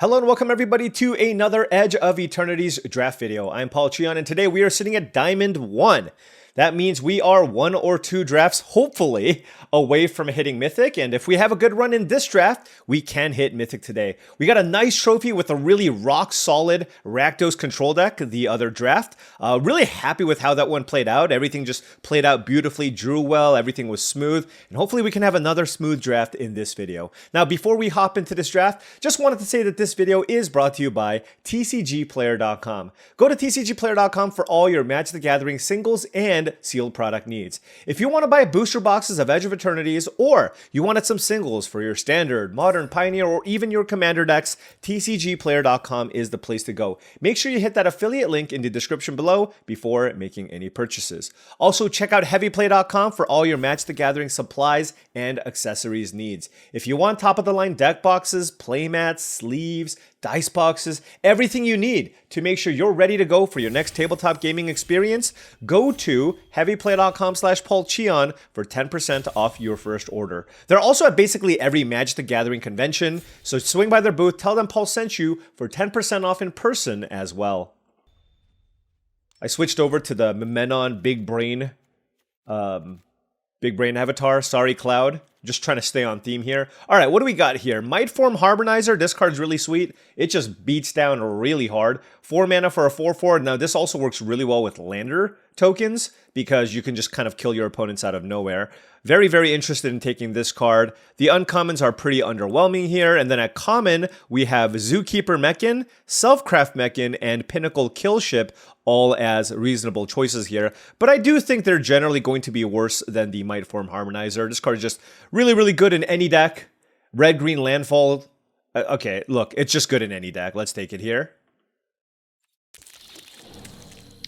Hello and welcome everybody to another Edge of Eternities draft video. I'm Paul Cheon and today we are sitting at Diamond 1. That means we are one or two drafts, hopefully, away from hitting Mythic. And if we have a good run in this draft, we can hit Mythic today. We got a nice trophy with a really rock-solid Rakdos control deck the other draft. Really happy with how that one played out. Everything just played out beautifully, drew well, everything was smooth. And hopefully we can have another smooth draft in this video. Now, before we hop into this draft, just wanted to say that this video is brought to you by TCGplayer.com. Go to TCGplayer.com for all your Magic the Gathering singles and sealed product needs. If you want to buy booster boxes of Edge of Eternities, or you wanted some singles for your standard, modern, pioneer, or even your commander decks, TCGplayer.com is the place to go. Make sure you hit that affiliate link in the description below before making any purchases. Also, check out heavyplay.com for all your Magic the Gathering supplies and accessories needs. If you want top-of-the-line deck boxes, playmats, sleeves, dice boxes, everything you need to make sure you're ready to go for your next tabletop gaming experience, go to heavyplay.com/paulcheon for 10% off your first order. They're also at basically every Magic the Gathering convention, so swing by their booth, tell them Paul sent you for 10% off in person as well. I switched over to the Memenon Big Brain avatar. Sorry, Cloud. Just trying to stay on theme here. All right, what do we got here? Mightform Harmonizer. This card's really sweet. It just beats down really hard. 4 mana for a 4/4. Now, this also works really well with Lander tokens because you can just kind of kill your opponents out of nowhere. Very, very interested in taking this card. The uncommons are pretty underwhelming here. And then at common, we have Zookeeper Mechan, Selfcraft Mechan, and Pinnacle Killship, all as reasonable choices here. But I do think they're generally going to be worse than the Mightform Harmonizer. This card is just really, really good in any deck. Red-green landfall. Okay, look, it's just good in any deck. Let's take it here.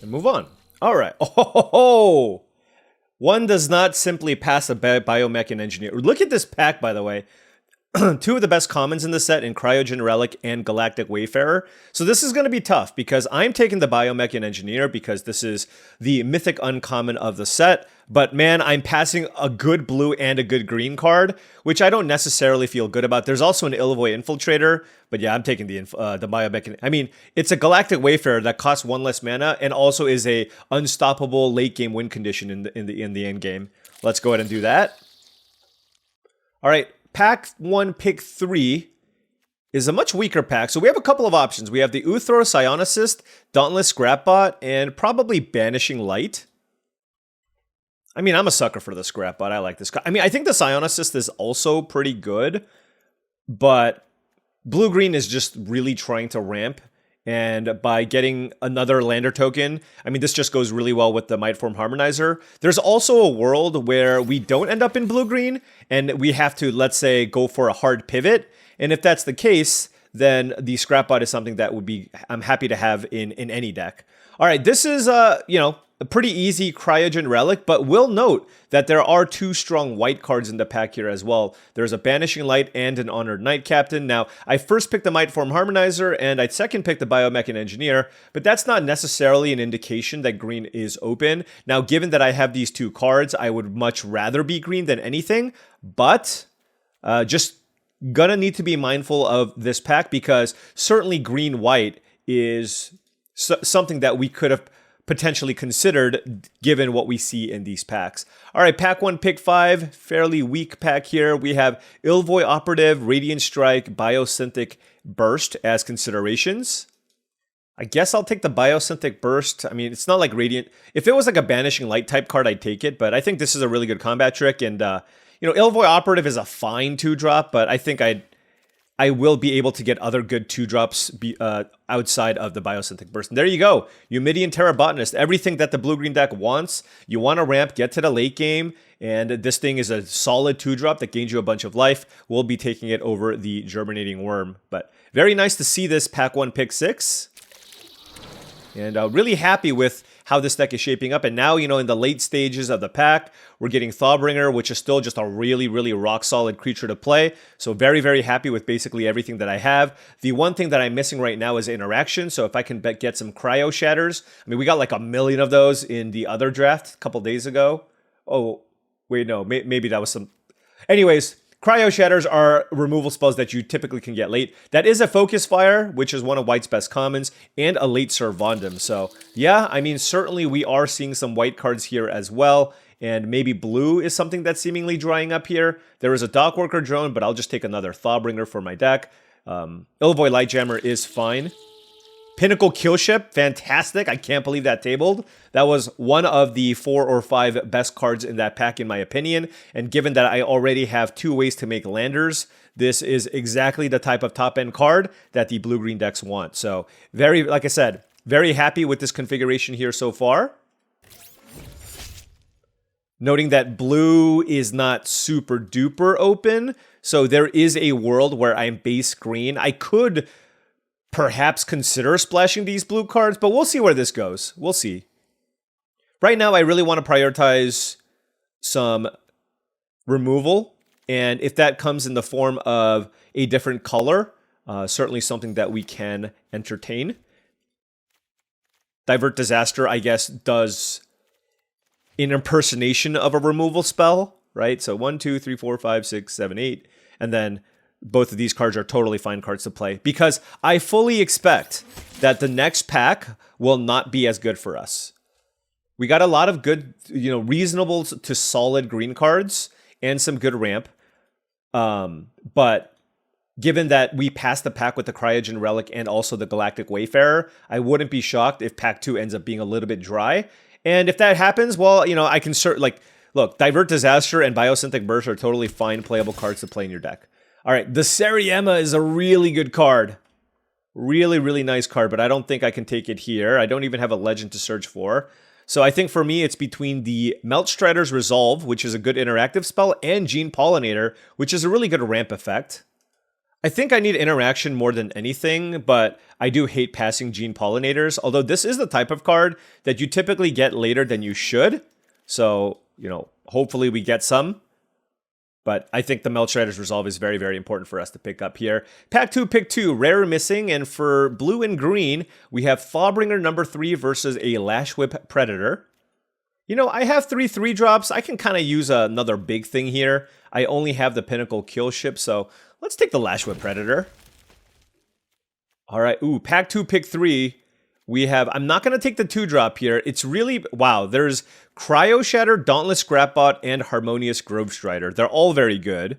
And move on. All right. Oh! One does not simply pass a Biomechan Engineer. Look at this pack, by the way. Two of the best commons in the set in Cryogen Relic and Galactic Wayfarer. So this is going to be tough because I'm taking the Biomechan Engineer because this is the Mythic uncommon of the set. But man, I'm passing a good blue and a good green card, which I don't necessarily feel good about. There's also an Illivoy Infiltrator, but yeah, I'm taking the Biomechan. I mean, it's a Galactic Wayfarer that costs 1 less mana and also is a unstoppable late game win condition in the end game. Let's go ahead and do that. All right. Pack 1, pick 3 is a much weaker pack. So we have a couple of options. We have the Uthor Psionicist, Dauntless Scrapbot, and probably Banishing Light. I mean, I'm a sucker for the Scrapbot. I like this. I mean, I think the Psionicist is also pretty good, but blue-green is just really trying to ramp. And by getting another Lander token, I mean, this just goes really well with the Mightform Harmonizer. There's also a world where we don't end up in blue-green, and we have to, let's say, go for a hard pivot. And if that's the case, then the Scrapbot is something that I'm happy to have in any deck. All right, this is, a pretty easy Cryogen Relic, but we'll note that there are 2 strong white cards in the pack here as well. There's a Banishing Light and an Honored Knight Captain. Now, I first picked the Mightform Harmonizer, and I second picked the Biomechan Engineer, but that's not necessarily an indication that green is open. Now, given that I have these 2 cards, I would much rather be green than anything, but just gonna need to be mindful of this pack because certainly green-white is something that we could have potentially considered given what we see in these packs. All right, pack 1, pick 5, fairly weak pack here. We have Illivoy Operative, Radiant Strike, Biosynthetic Burst as considerations. I guess I'll take the Biosynthetic Burst. I mean, it's not like Radiant. If it was like a Banishing Light type card, I'd take it, but I think this is a really good combat trick, and Illivoy Operative is a fine 2-drop, but I think I will be able to get other good 2-drops outside of the Biosynthetic Burst. And there you go. Eumidian Terra Botanist. Everything that the blue-green deck wants. You want to ramp, get to the late game, and this thing is a solid 2-drop that gains you a bunch of life. We'll be taking it over the Germinating Worm. But very nice to see this pack 1, pick 6. And really happy with how this deck is shaping up. And now, in the late stages of the pack, we're getting Thawbringer, which is still just a really, really rock-solid creature to play. So very, very happy with basically everything that I have. The one thing that I'm missing right now is interaction. So if I can get some Cryo Shatters. I mean, we got like 1 million of those in the other draft a couple days ago. Oh, wait, no. Maybe that was some... Anyways, Cryo Shatters are removal spells that you typically can get late. That is a Focus Fire, which is one of White's best commons, and a late Servandum. So yeah, I mean, certainly we are seeing some white cards here as well. And maybe blue is something that's seemingly drying up here. There is a Dockworker Drone, but I'll just take another Thawbringer for my deck. Illavoid Lightjammer is fine. Pinnacle Killship, fantastic. I can't believe that tabled. That was one of the 4 or 5 best cards in that pack, in my opinion. And given that I already have 2 ways to make landers, this is exactly the type of top-end card that the blue-green decks want. So, like I said, very happy with this configuration here so far. Noting that blue is not super duper open, so there is a world where I'm base green. I could perhaps consider splashing these blue cards, but we'll see where this goes. We'll see. Right now, I really want to prioritize some removal, and if that comes in the form of a different color, certainly something that we can entertain. Divert Disaster, I guess, does an impersonation of a removal spell, right? So 1, 2, 3, 4, 5, 6, 7, 8, and then both of these cards are totally fine cards to play because I fully expect that the next pack will not be as good for us. We got a lot of good, reasonable to solid green cards and some good ramp. But given that we passed the pack with the Cryogen Relic and also the Galactic Wayfarer, I wouldn't be shocked if pack 2 ends up being a little bit dry. And if that happens, well, I can look, Divert Disaster and Biosynthetic Burst are totally fine playable cards to play in your deck. All right, the Seriema is a really good card. Really, really nice card, but I don't think I can take it here. I don't even have a legend to search for. So I think for me, it's between the Meltstrider's Resolve, which is a good interactive spell, and Gene Pollinator, which is a really good ramp effect. I think I need interaction more than anything, but I do hate passing Gene Pollinators, although this is the type of card that you typically get later than you should. So, hopefully we get some. But I think the Meltstrider's Resolve is very, very important for us to pick up here. Pack 2, pick 2, rare missing, and for blue and green, we have Thawbringer number 3 versus a Lashwhip Predator. I have 3 3-drops. I can kind of use another big thing here. I only have the Pinnacle Killship, so let's take the Lashwhip Predator. All right, pack 2, pick 3. We have, I'm not going to take the 2-drop here. It's really, wow, there's Cryo Shatter, Dauntless Scrapbot, and Harmonious Grove Strider. They're all very good.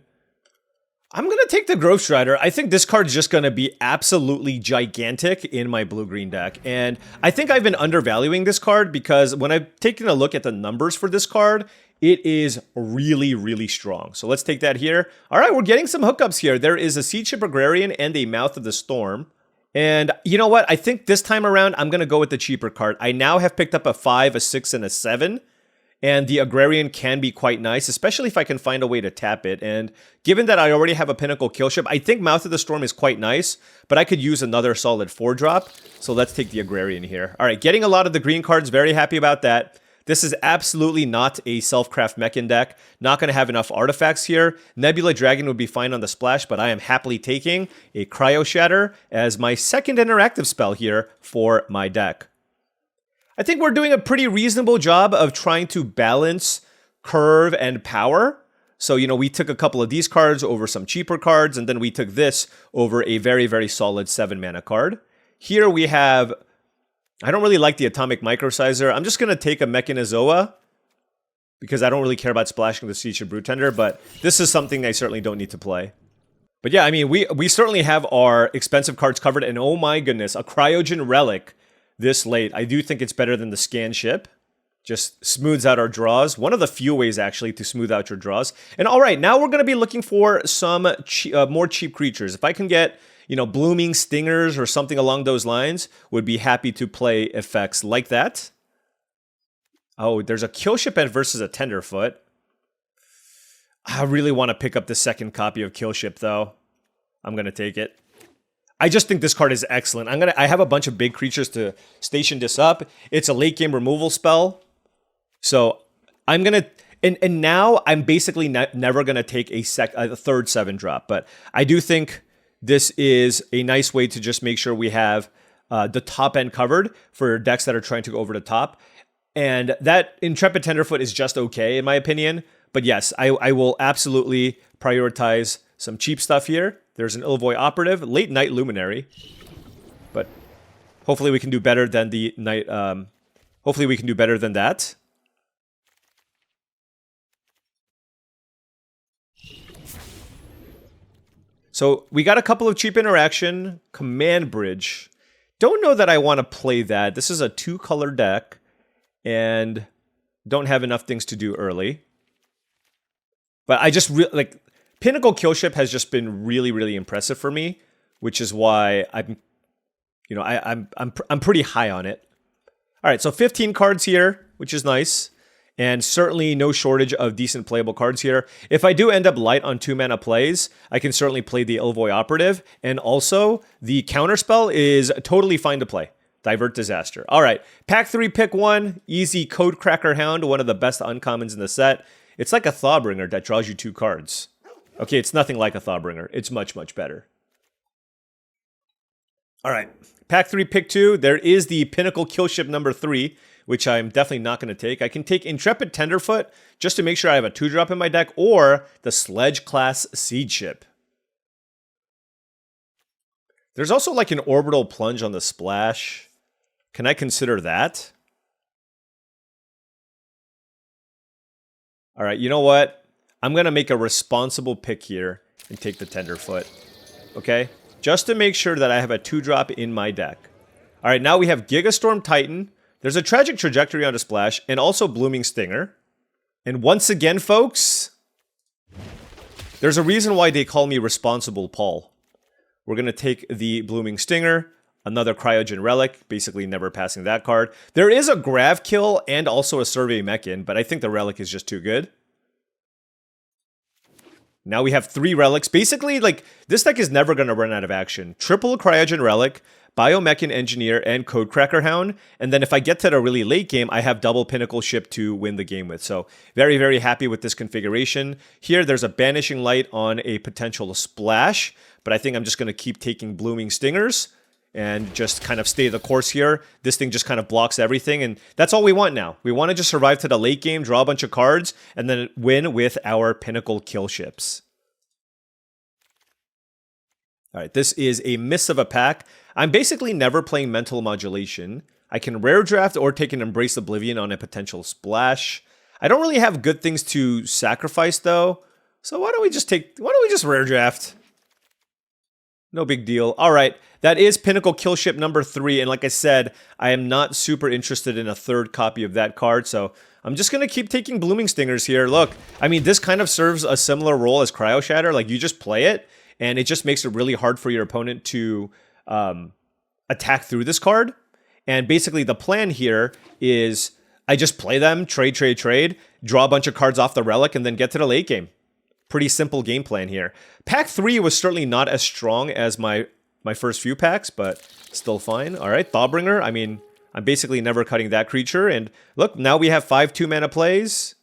I'm going to take the Grove Strider. I think this card's just going to be absolutely gigantic in my blue-green deck. And I think I've been undervaluing this card because when I've taken a look at the numbers for this card, it is really, really strong. So let's take that here. All right, we're getting some hookups here. There is a Seed Ship Agrarian and a Mouth of the Storm. And you know what? I think this time around, I'm going to go with the cheaper card. I now have picked up a 5, a 6, and a 7. And the Agrarian can be quite nice, especially if I can find a way to tap it. And given that I already have a Pinnacle Killship, I think Mouth of the Storm is quite nice, but I could use another solid 4-drop. So let's take the Agrarian here. All right, getting a lot of the green cards, very happy about that. This is absolutely not a Self-Craft Mechan deck. Not going to have enough artifacts here. Nebula Dragon would be fine on the splash, but I am happily taking a Cryo Shatter as my second interactive spell here for my deck. I think we're doing a pretty reasonable job of trying to balance curve and power. So, we took a couple of these cards over some cheaper cards, and then we took this over a very, very solid 7-mana card. Here we have, I don't really like the Atomic Microsizer. I'm just going to take a Mechanizoa because I don't really care about splashing the Seed Ship Brewtender, but this is something I certainly don't need to play. But yeah, I mean, we certainly have our expensive cards covered, and oh my goodness, a Cryogen Relic this late. I do think it's better than the Scan Ship. Just smooths out our draws. One of the few ways, actually, to smooth out your draws. And all right, now we're going to be looking for some more cheap creatures. If I can get, Blooming Stingers or something along those lines, would be happy to play effects like that. Oh, there's a Killship versus a Tenderfoot. I really want to pick up the second copy of Killship, though. I'm going to take it. I just think this card is excellent. I have a bunch of big creatures to station this up. It's a late game removal spell. So I'm going to, and now I'm basically never going to take a third 7-drop. But I do think this is a nice way to just make sure we have the top end covered for decks that are trying to go over the top. And that Intrepid Tenderfoot is just okay, in my opinion. But yes, I will absolutely prioritize some cheap stuff here. There's an Ilvoy Operative, Late Night Luminary. But hopefully we can do better than the night. Hopefully we can do better than that. So we got a couple of cheap interaction. Command Bridge. Don't know that I want to play that. This is a 2-color deck. And don't have enough things to do early. But I just like Pinnacle Killship has just been really, really impressive for me, which is why I'm pretty high on it. All right, so 15 cards here, which is nice. And certainly no shortage of decent playable cards here. If I do end up light on 2-mana plays, I can certainly play the Ilvoy Operative. And also, the counterspell is totally fine to play. Divert Disaster. All right, pack 3, pick 1. Easy Codecracker Hound, one of the best uncommons in the set. It's like a Thawbringer that draws you 2 cards. Okay, it's nothing like a Thawbringer. It's much, much better. All right, pack 3, pick 2. There is the Pinnacle Killship number 3, which I'm definitely not going to take. I can take Intrepid Tenderfoot just to make sure I have a 2-drop in my deck, or the Sledge class Siege Ship. There's also like an Orbital Plunge on the splash. Can I consider that? All right, you know what? I'm going to make a responsible pick here and take the Tenderfoot. Okay? Just to make sure that I have a 2-drop in my deck. All right, now we have Gigastorm Titan. There's a Tragic Trajectory on a splash, and also Blooming Stinger. And once again, folks, there's a reason why they call me Responsible Paul. We're going to take the Blooming Stinger, another Cryogen Relic, basically never passing that card. There is a Grav Kill and also a Survey Mechan, but I think the Relic is just too good. Now we have 3 relics. Basically, like, this deck is never going to run out of action. Triple Cryogen Relic, Biomechan Engineer, and Codecracker Hound. And then if I get to the really late game, I have double Pinnacle Ship to win the game with. So very, very happy with this configuration. Here, there's a Banishing Light on a potential splash, but I think I'm just going to keep taking Blooming Stingers and just kind of stay the course here. This thing just kind of blocks everything, and that's all we want now. We want to just survive to the late game, draw a bunch of cards, and then win with our Pinnacle Kill Ships. All right, this is a miss of a pack. I'm basically never playing Mental Modulation. I can rare draft or take an Embrace Oblivion on a potential splash. I don't really have good things to sacrifice though, so why don't we just rare draft? No big deal. All right, that is Pinnacle Killship number 3, and like I said, I am not super interested in a 3rd copy of that card, so I'm just going to keep taking Blooming Stingers here. Look, I mean, this kind of serves a similar role as Cryo Shatter. Like, you just play it, and it just makes it really hard for your opponent to attack through this card. And basically the plan here is I just play them, trade, draw a bunch of cards off the Relic, and then get to the late game. Pretty simple game plan here. Pack 3 was certainly not as strong as my first few packs, but still fine. All right, Thawbringer. I mean, I'm basically never cutting that creature. And look, now we have 5 2-mana plays,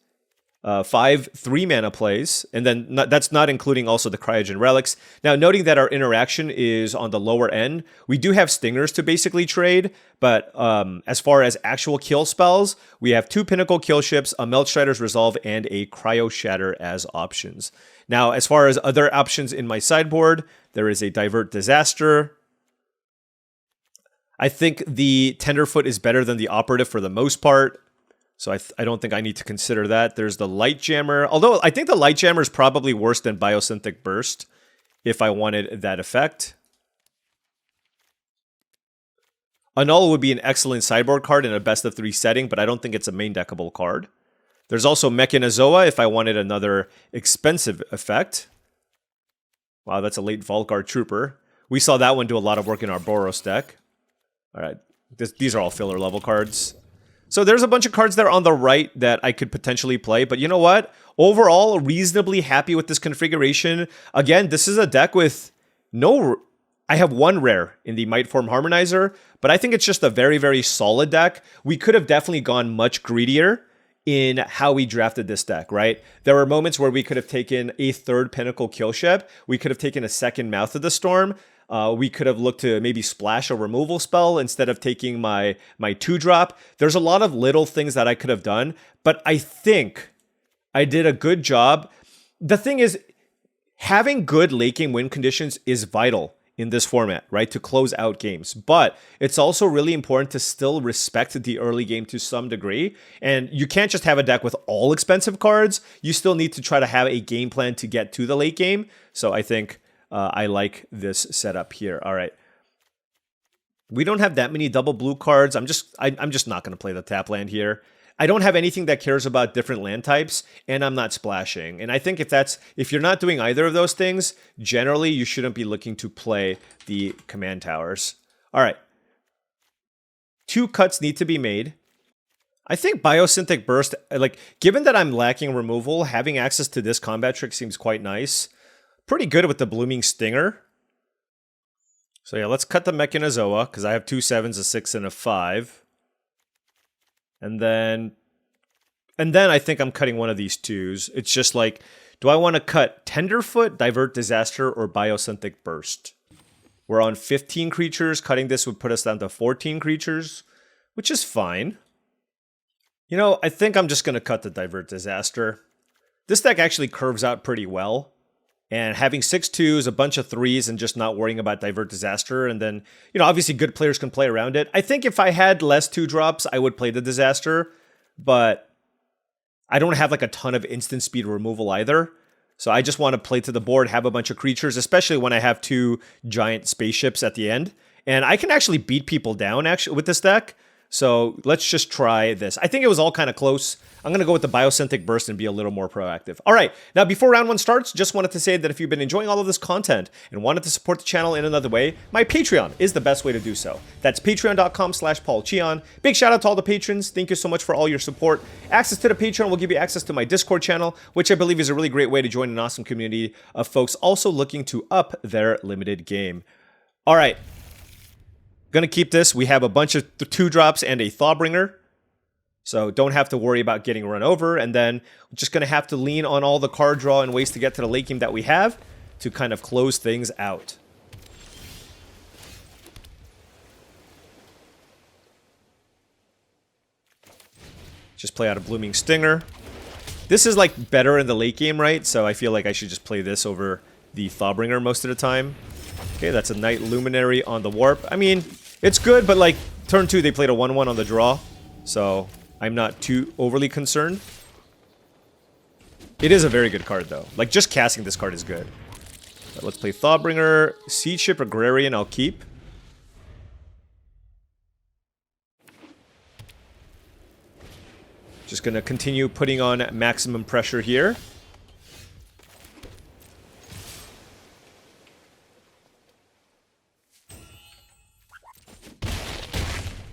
5 3-mana plays, and then that's not including also the Cryogen Relics. Now, noting that our interaction is on the lower end, we do have Stingers to basically trade, but as far as actual kill spells, we have 2 Pinnacle Kill Ships, a Meltstrider's Resolve, and a Cryo Shatter as options. Now, as far as other options in my sideboard, there is a Divert Disaster. I think the Tenderfoot is better than the Operative for the most part. So I don't think I need to consider that. There's the Light Jammer. Although I think the Light Jammer is probably worse than Biosynthetic Burst if I wanted that effect. Annul would be an excellent sideboard card in a best of 3 setting, but I don't think it's a main deckable card. There's also Mechanizoa if I wanted another expensive effect. Wow, that's a late Volgar Trooper. We saw that one do a lot of work in our Boros deck. All right, these are all filler level cards. So there's a bunch of cards there on the right that I could potentially play, but you know what? Overall, reasonably happy with this configuration. Again, this is a deck with no... I have 1 rare in the Mightform Harmonizer, but I think it's just a very, very solid deck. We could have definitely gone much greedier in how we drafted this deck, right? There were moments where we could have taken a 3rd Pinnacle Killship. We could have taken a 2nd Mouth of the Storm. We could have looked to maybe splash a removal spell instead of taking my 2-drop. There's a lot of little things that I could have done, but I think I did a good job. The thing is, having good late game win conditions is vital in this format, right? To close out games. But it's also really important to still respect the early game to some degree. And you can't just have a deck with all expensive cards. You still need to try to have a game plan to get to the late game. So I think I like this setup here. All right. We don't have that many double blue cards. I'm just not going to play the tap land here. I don't have anything that cares about different land types, and I'm not splashing. And I think if you're not doing either of those things, generally you shouldn't be looking to play the command towers. All right. 2 cuts need to be made. I think Biosynthetic Burst, like, given that I'm lacking removal, having access to this combat trick seems quite nice. Pretty good with the Blooming Stinger. So yeah, let's cut the Mechanozoa, because I have 2 7s, a 6, and a 5. And then I think I'm cutting one of these 2s. It's just like, do I want to cut Tenderfoot, Divert Disaster, or Biosynthetic Burst? We're on 15 creatures. Cutting this would put us down to 14 creatures, which is fine. You know, I think I'm just going to cut the Divert Disaster. This deck actually curves out pretty well. And having 6 2s, a bunch of 3s, and just not worrying about Divert Disaster, and then, you know, obviously good players can play around it. I think if I had less 2-drops, I would play the Disaster, but I don't have like a ton of instant speed removal either. So I just want to play to the board, have a bunch of creatures, especially when I have 2 giant spaceships at the end. And I can actually beat people down actually with this deck. So let's just try this. I think it was all kind of close. I'm going to go with the Biosynthetic Burst and be a little more proactive. All right, now before round 1 starts, just wanted to say that if you've been enjoying all of this content and wanted to support the channel in another way, my Patreon is the best way to do so. That's patreon.com/paulcheon. Big shout out to all the patrons. Thank you so much for all your support. Access to the Patreon will give you access to my Discord channel, which I believe is a really great way to join an awesome community of folks also looking to up their limited game. All right. Gonna keep this. We have a bunch of 2-drops and a Thawbringer. So don't have to worry about getting run over. And then we're just gonna have to lean on all the card draw and ways to get to the late game that we have to kind of close things out. Just play out a Blooming Stinger. This is like better in the late game, right? So I feel like I should just play this over the Thawbringer most of the time. Okay, that's a Night Luminary on the Warp. I mean, it's good, but like, turn 2, they played a 1/1 on the draw. So, I'm not too overly concerned. It is a very good card, though. Like, just casting this card is good. But let's play Thawbringer. Siege Ship Agrarian, I'll keep. Just gonna continue putting on maximum pressure here.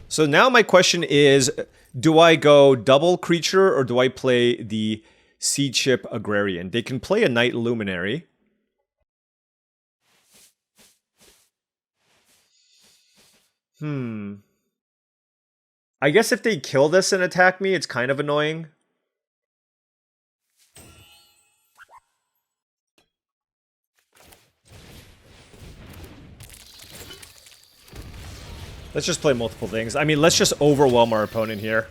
So now my question is, do I go double creature or do I play the Siege Ship Agrarian? They can play a Night Luminary. I guess if they kill this and attack me, it's kind of annoying. Let's just play multiple things. I mean, let's just overwhelm our opponent here.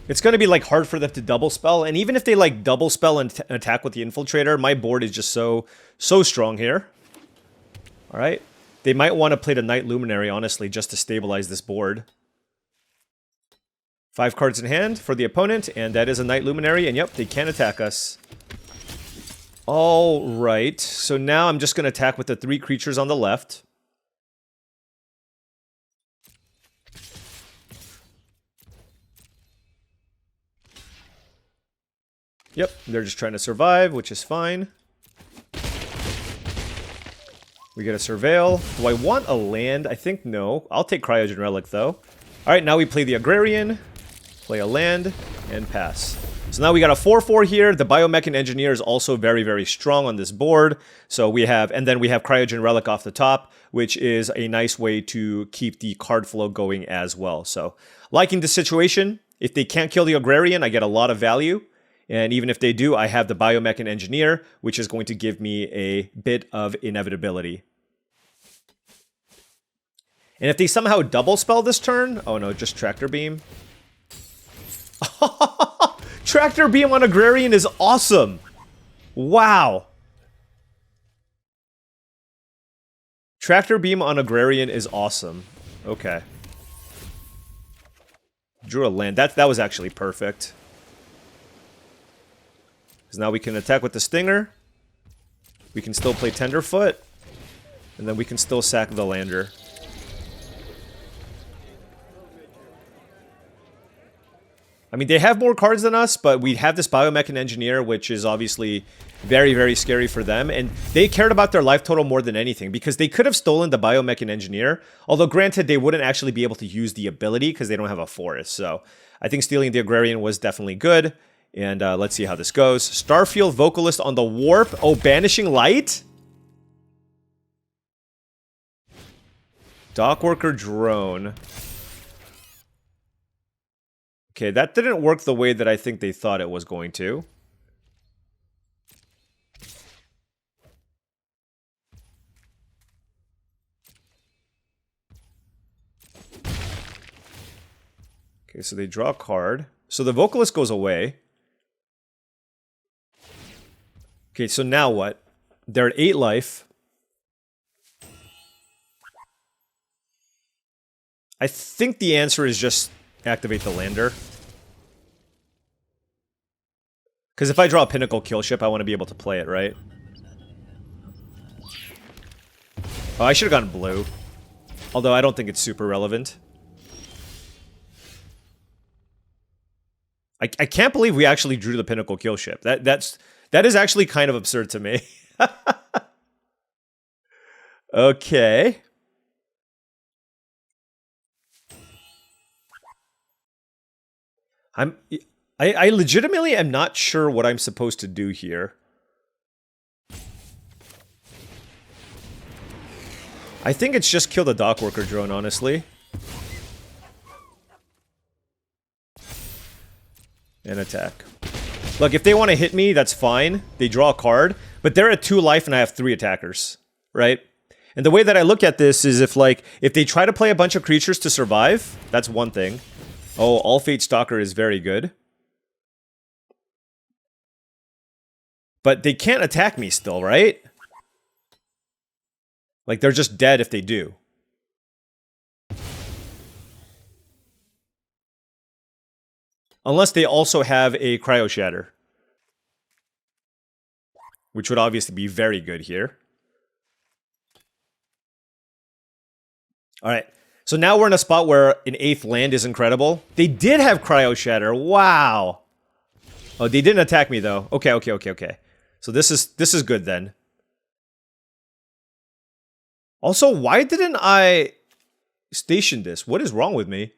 It's going to be like hard for them to double spell, and even if they like double spell and attack with the Infiltrator, my board is just so strong here. All right. They might want to play the Night Luminary, honestly, just to stabilize this board. 5 cards in hand for the opponent, and that is a Night Luminary, and yep, they can attack us. All right. So now I'm just going to attack with the 3 creatures on the left. Yep, they're just trying to survive, which is fine. We get a Surveil. Do I want a land? I think no. I'll take Cryogen Relic, though. Alright, now we play the Agrarian, play a land, and pass. So now we got a 4/4 here. The Biomech Engineer is also very, very strong on this board. So we have, and then we have Cryogen Relic off the top, which is a nice way to keep the card flow going as well. So, liking the situation. If they can't kill the Agrarian, I get a lot of value. And even if they do, I have the Biomech Engineer, which is going to give me a bit of inevitability. And if they somehow double spell this turn, oh no, just Tractor Beam. Tractor Beam on Agrarian is awesome. Wow. Tractor Beam on Agrarian is awesome. Okay. Drew a land. That was actually perfect. Because now we can attack with the Stinger. We can still play Tenderfoot. And then we can still sack the lander. I mean, they have more cards than us, but we have this Biomech and Engineer, which is obviously very, very scary for them. And they cared about their life total more than anything, because they could have stolen the Biomech and Engineer. Although, granted, they wouldn't actually be able to use the ability because they don't have a forest. So I think stealing the Agrarian was definitely good. And let's see how this goes. Starfield Vocalist on the Warp. Oh, Banishing Light? Dockworker Drone. Okay, that didn't work the way that I think they thought it was going to. Okay, so they draw a card. So the Vocalist goes away. Okay, so now what? They're at 8 life. I think the answer is just activate the lander. Because if I draw a Pinnacle Kill Ship, I want to be able to play it, right? Oh, I should have gone blue. Although I don't think it's super relevant. I can't believe we actually drew the Pinnacle Kill Ship. That is actually kind of absurd to me. Okay. I legitimately am not sure what I'm supposed to do here. I think it's just kill the Dockworker Drone, honestly. And attack. Look, if they want to hit me, that's fine. They draw a card, but they're at 2 life and I have 3 attackers, right? And the way that I look at this is if they try to play a bunch of creatures to survive, that's one thing. Oh, All Fate Stalker is very good. But they can't attack me still, right? Like, they're just dead if they do. Unless they also have a Cryo Shatter. Which would obviously be very good here. Alright, so now we're in a spot where an 8th land is incredible. They did have Cryo Shatter, wow! Oh, they didn't attack me though. Okay. So this is good then. Also, why didn't I station this? What is wrong with me?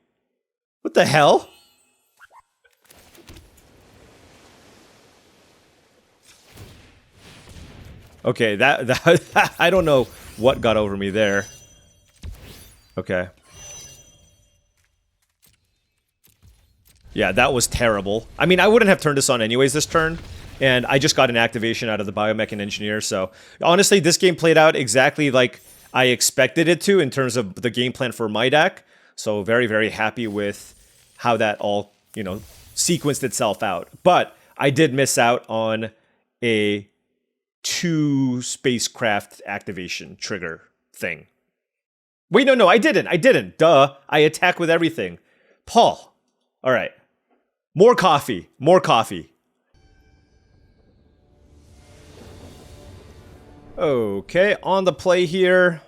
What the hell? Okay, that I don't know what got over me there. Okay. Yeah, that was terrible. I mean, I wouldn't have turned this on anyways this turn. And I just got an activation out of the Biomech and Engineer. So, honestly, this game played out exactly like I expected it to in terms of the game plan for my deck. So, very, very happy with how that all, sequenced itself out. But I did miss out on a 2 spacecraft activation trigger thing. Wait, no, I didn't. Duh. I attack with everything. Paul. All right. More coffee. Okay, on the play here.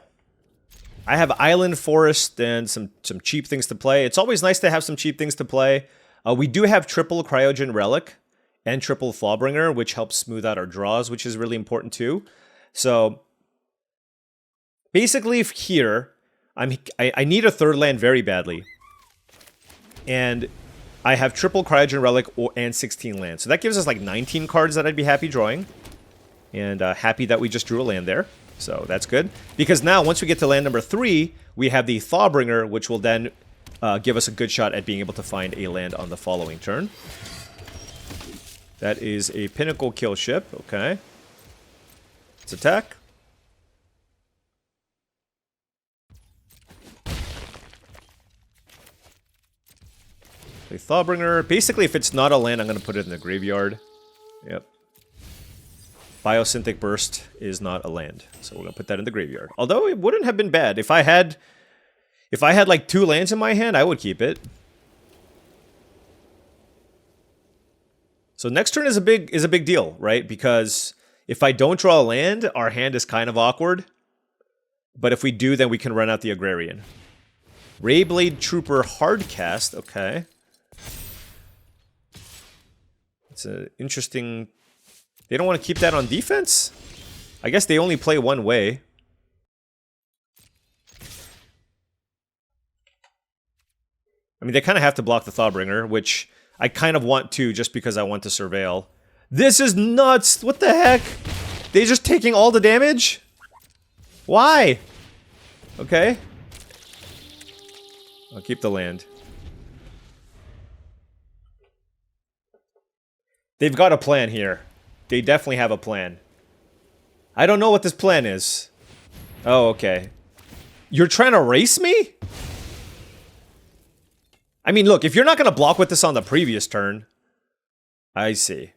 I have Island Forest and some cheap things to play. It's always nice to have some cheap things to play. We do have triple Cryogen Relic and triple Thawbringer, which helps smooth out our draws, which is really important too. So, basically here, I need a 3rd land very badly. And I have triple Cryogen Relic and 16 lands. So that gives us like 19 cards that I'd be happy drawing. And happy that we just drew a land there. So that's good. Because now, once we get to land number 3, we have the Thawbringer, which will then give us a good shot at being able to find a land on the following turn. That is a Pinnacle Kill Ship. Okay. Let's attack. Play Thawbringer. Basically, if it's not a land, I'm going to put it in the graveyard. Yep. Biosynthetic Burst is not a land, so we're gonna put that in the graveyard. Although it wouldn't have been bad if I had like 2 lands in my hand, I would keep it. So next turn is a big deal, right? Because if I don't draw a land, our hand is kind of awkward. But if we do, then we can run out the Agrarian. Rayblade Trooper Hardcast, okay. It's an interesting... They don't want to keep that on defense? I guess they only play one way. I mean, they kind of have to block the Thawbringer, which I kind of want to just because I want to surveil. This is nuts! What the heck? They're just taking all the damage? Why? Okay. I'll keep the land. They've got a plan here. They definitely have a plan. I don't know what this plan is. Oh, okay. You're trying to race me? I mean, look, if you're not going to block with this on the previous turn... I see.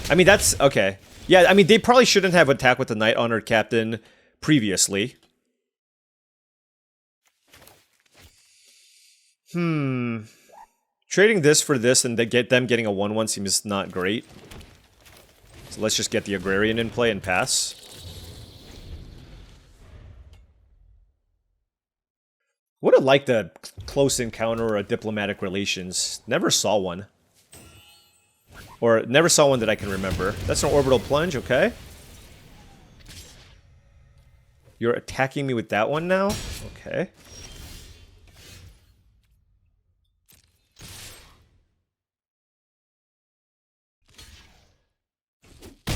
I mean, that's... Okay. Yeah, I mean, they probably shouldn't have attacked with the Knight Honored Captain previously. Trading this for this and get them getting a 1/1 seems not great. So let's just get the Agrarian in play and pass. Would have liked a close encounter or a diplomatic relations. Never saw one. Or never saw one that I can remember. That's an Orbital Plunge, okay. You're attacking me with that one now? Okay.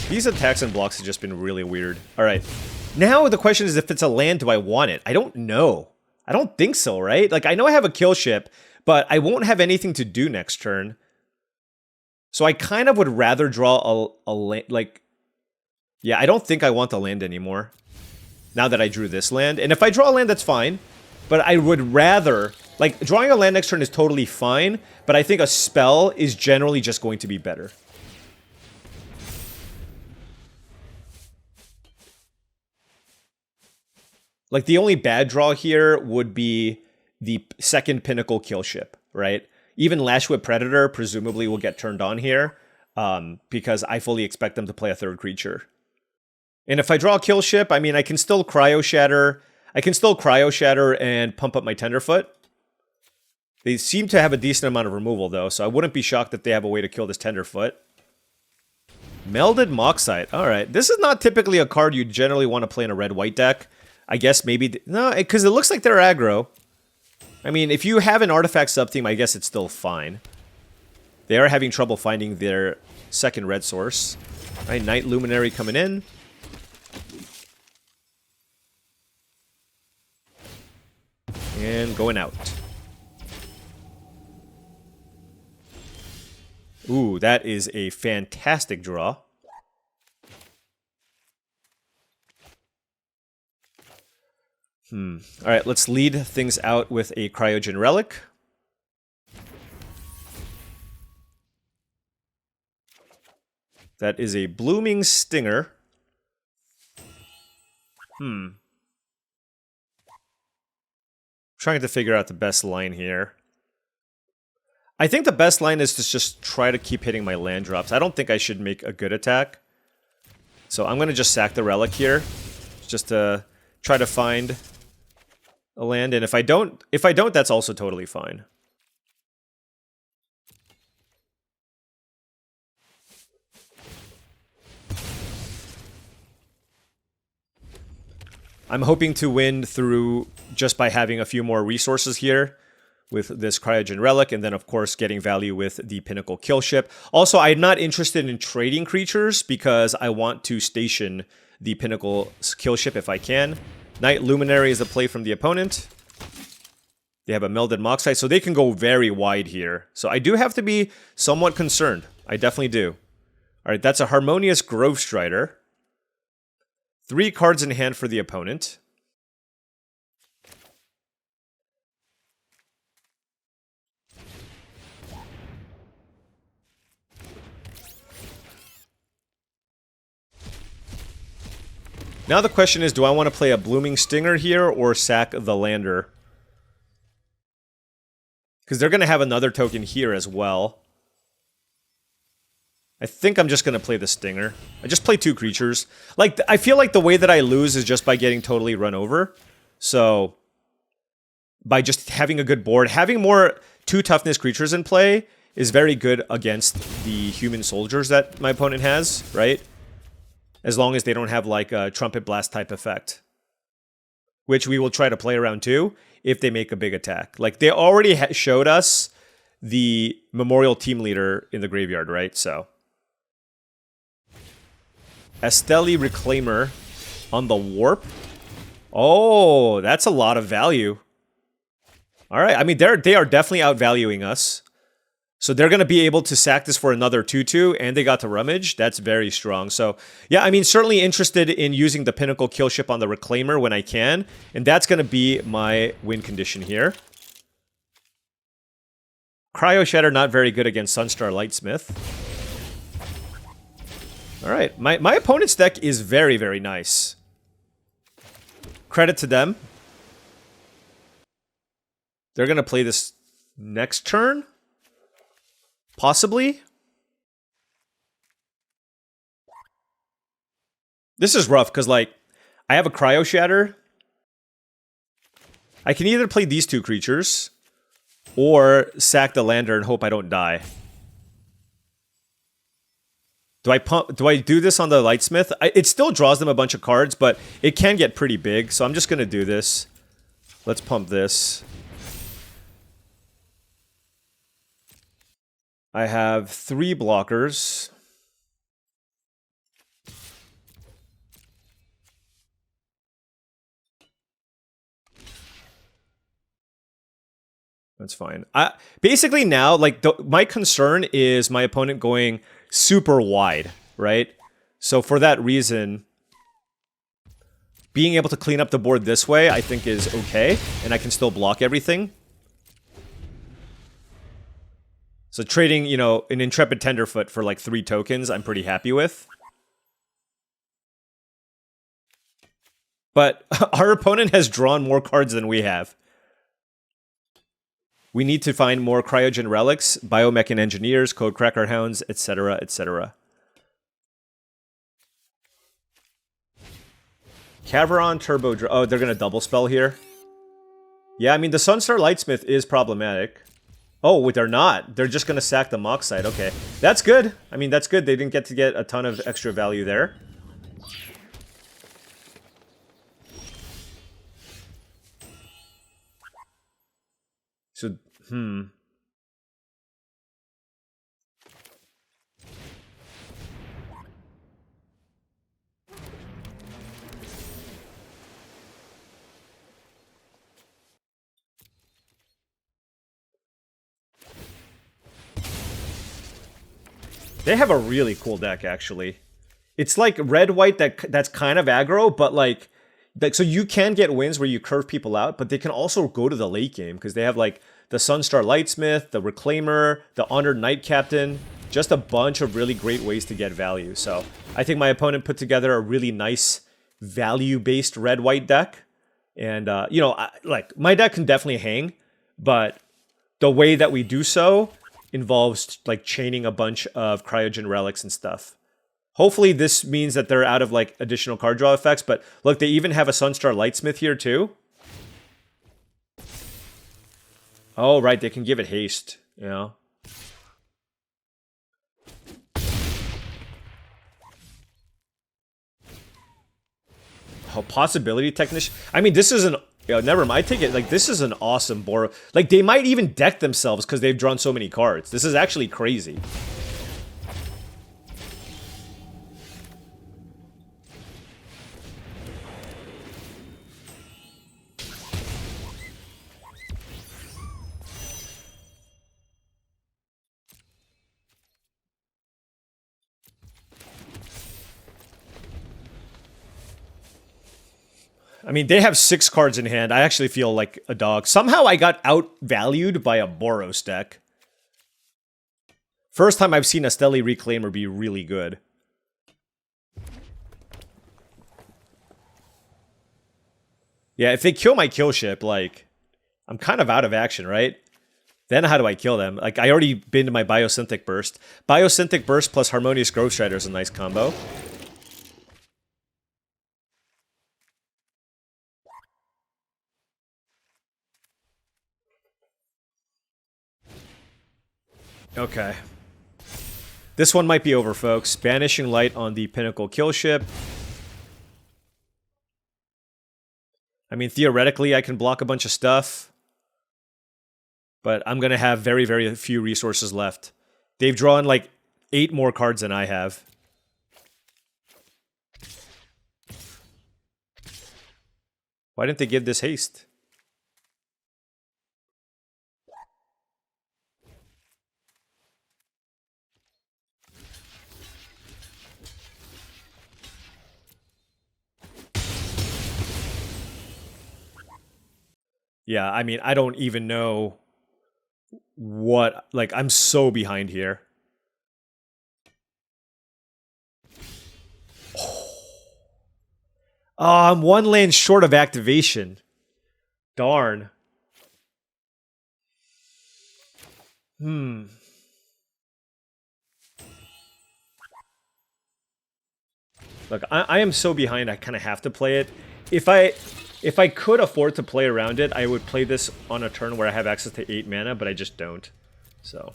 These attacks and blocks have just been really weird. Alright. Now the question is, if it's a land, do I want it? I don't know. I don't think so, right? Like, I know I have a kill ship, but I won't have anything to do next turn. So I kind of would rather draw a land, like... Yeah, I don't think I want the land anymore. Now that I drew this land. And if I draw a land, that's fine. But I would rather... Like, drawing a land next turn is totally fine, but I think a spell is generally just going to be better. Like, the only bad draw here would be the second Pinnacle kill ship, right? Even Lashwhip Predator presumably will get turned on here, because I fully expect them to play a third creature. And if I draw a kill ship, I mean, I can still Cryo Shatter. I can still Cryo Shatter and pump up my Tenderfoot. They seem to have a decent amount of removal, though, so I wouldn't be shocked if they have a way to kill this Tenderfoot. Melded Moxite. Alright, this is not typically a card you generally want to play in a red-white deck. I guess maybe... No, because it looks like they're aggro. I mean, if you have an artifact sub-theme, I guess it's still fine. They are having trouble finding their second red source. Alright, Night Luminary coming in. And going out. Ooh, that is a fantastic draw. Alright, let's lead things out with a Cryogen Relic. That is a Blooming Stinger. Trying to figure out the best line here. I think the best line is to just try to keep hitting my land drops. I don't think I should make a good attack. So I'm going to just sack the Relic here. Just to try to find a land, and if I don't, that's also totally fine. I'm hoping to win through just by having a few more resources here with this Cryogen Relic, and then of course getting value with the Pinnacle kill ship. Also, I'm not interested in trading creatures because I want to station the Pinnacle kill ship if I can. Night Luminary is a play from the opponent. They have a Melded Moxite, so they can go very wide here. So I do have to be somewhat concerned. I definitely do. Alright, that's a Harmonious Grove Strider. 3 cards in hand for the opponent. Now the question is, do I want to play a Blooming Stinger here or sack the Lander? Because they're going to have another token here as well. I think I'm just going to play the Stinger. I just play 2 creatures. Like, I feel like the way that I lose is just by getting totally run over. So, by just having a good board, having more 2 toughness creatures in play is very good against the human soldiers that my opponent has, right? As long as they don't have like a Trumpet Blast type effect. Which we will try to play around too, if they make a big attack. Like, they already showed us the Memorial Team Leader in the graveyard, right? So, Esteli Reclaimer on the Warp. Oh, that's a lot of value. All right, I mean, they are definitely outvaluing us. So they're going to be able to sack this for another 2/2, and they got to Rummage. That's very strong. So, yeah, I mean, certainly interested in using the Pinnacle Killship on the Reclaimer when I can, and that's going to be my win condition here. Cryo Shatter not very good against Sunstar Lightsmith. All right, my opponent's deck is very, very nice. Credit to them. They're going to play this next turn. Possibly. This is rough because, like, I have a Cryo Shatter. I can either play these 2 creatures or sack the Lander and hope I don't die. Do I do this on the Lightsmith? It still draws them a bunch of cards, but it can get pretty big, so I'm just going to do this. Let's pump this. I have 3 blockers. That's fine. Basically now, like, my concern is my opponent going super wide, right? So for that reason, being able to clean up the board this way, I think is okay, and I can still block everything. So trading, you know, an Intrepid Tenderfoot for like 3 tokens, I'm pretty happy with. But our opponent has drawn more cards than we have. We need to find more Cryogen Relics, Biomech Engineers, Codecracker Hounds, etc., etc. Caveron Turbo... Oh, they're going to double spell here? Yeah, I mean, the Sunstar Lightsmith is problematic. Oh, wait, they're not. They're just going to sack the Moxide. Okay. That's good. I mean, that's good. They didn't get to get a ton of extra value there. So, They have a really cool deck, actually. It's like red-white that's kind of aggro, but like so you can get wins where you curve people out, but they can also go to the late game because they have like the Sunstar Lightsmith, the Reclaimer, the Honored Knight Captain, just a bunch of really great ways to get value. So I think my opponent put together a really nice value-based red-white deck. And, you know, like, my deck can definitely hang, but the way that we do so involves, like, chaining a bunch of Cryogen Relics and stuff. Hopefully this means that they're out of, like, additional card draw effects, but look, they even have a Sunstar Lightsmith here, too. Oh, right, they can give it haste, you know. Oh, Possibility Technician. I mean, this is an... never mind, I take it, like, this is an awesome board. Like, they might even deck themselves because they've drawn so many cards. This is actually crazy. I mean, they have 6 cards in hand. I actually feel like a dog. Somehow I got outvalued by a Boros deck. First time I've seen a Esteli Reclaimer be really good. Yeah, if they kill my kill ship, like, I'm kind of out of action, right? Then how do I kill them? Like, I already been to my Biosynthetic Burst. Biosynthetic Burst plus Harmonious Growth Strider is a nice combo. Okay. This one might be over, folks. Banishing Light on the Pinnacle kill ship. I mean, theoretically, I can block a bunch of stuff. But I'm going to have very, very few resources left. They've drawn like 8 more cards than I have. Why didn't they give this haste? Yeah, I mean, I don't even know what... Like, I'm so behind here. Oh, I'm 1 land short of activation. Darn. Look, I am so behind, I kind of have to play it. If I could afford to play around it, I would play this on a turn where I have access to 8 mana, but I just don't. So.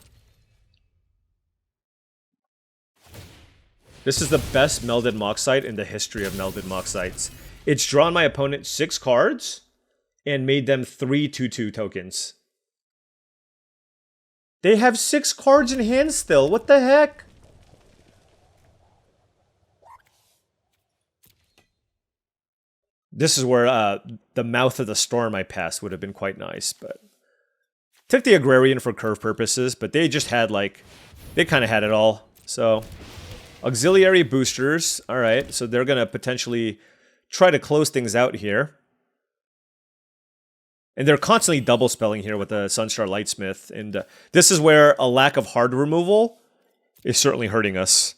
This is the best melded Mox site in the history of melded Mox sites. It's drawn my opponent 6 cards and made them 3 2/2 tokens. They have 6 cards in hand still. What the heck? This is where the Mouth of the Storm I passed would have been quite nice, but... Took the Agrarian for curve purposes, but they just had, like... They kind of had it all, so... Auxiliary boosters. Alright, so they're going to potentially try to close things out here. And they're constantly double spelling here with the Sunstar Lightsmith, and this is where a lack of hard removal is certainly hurting us.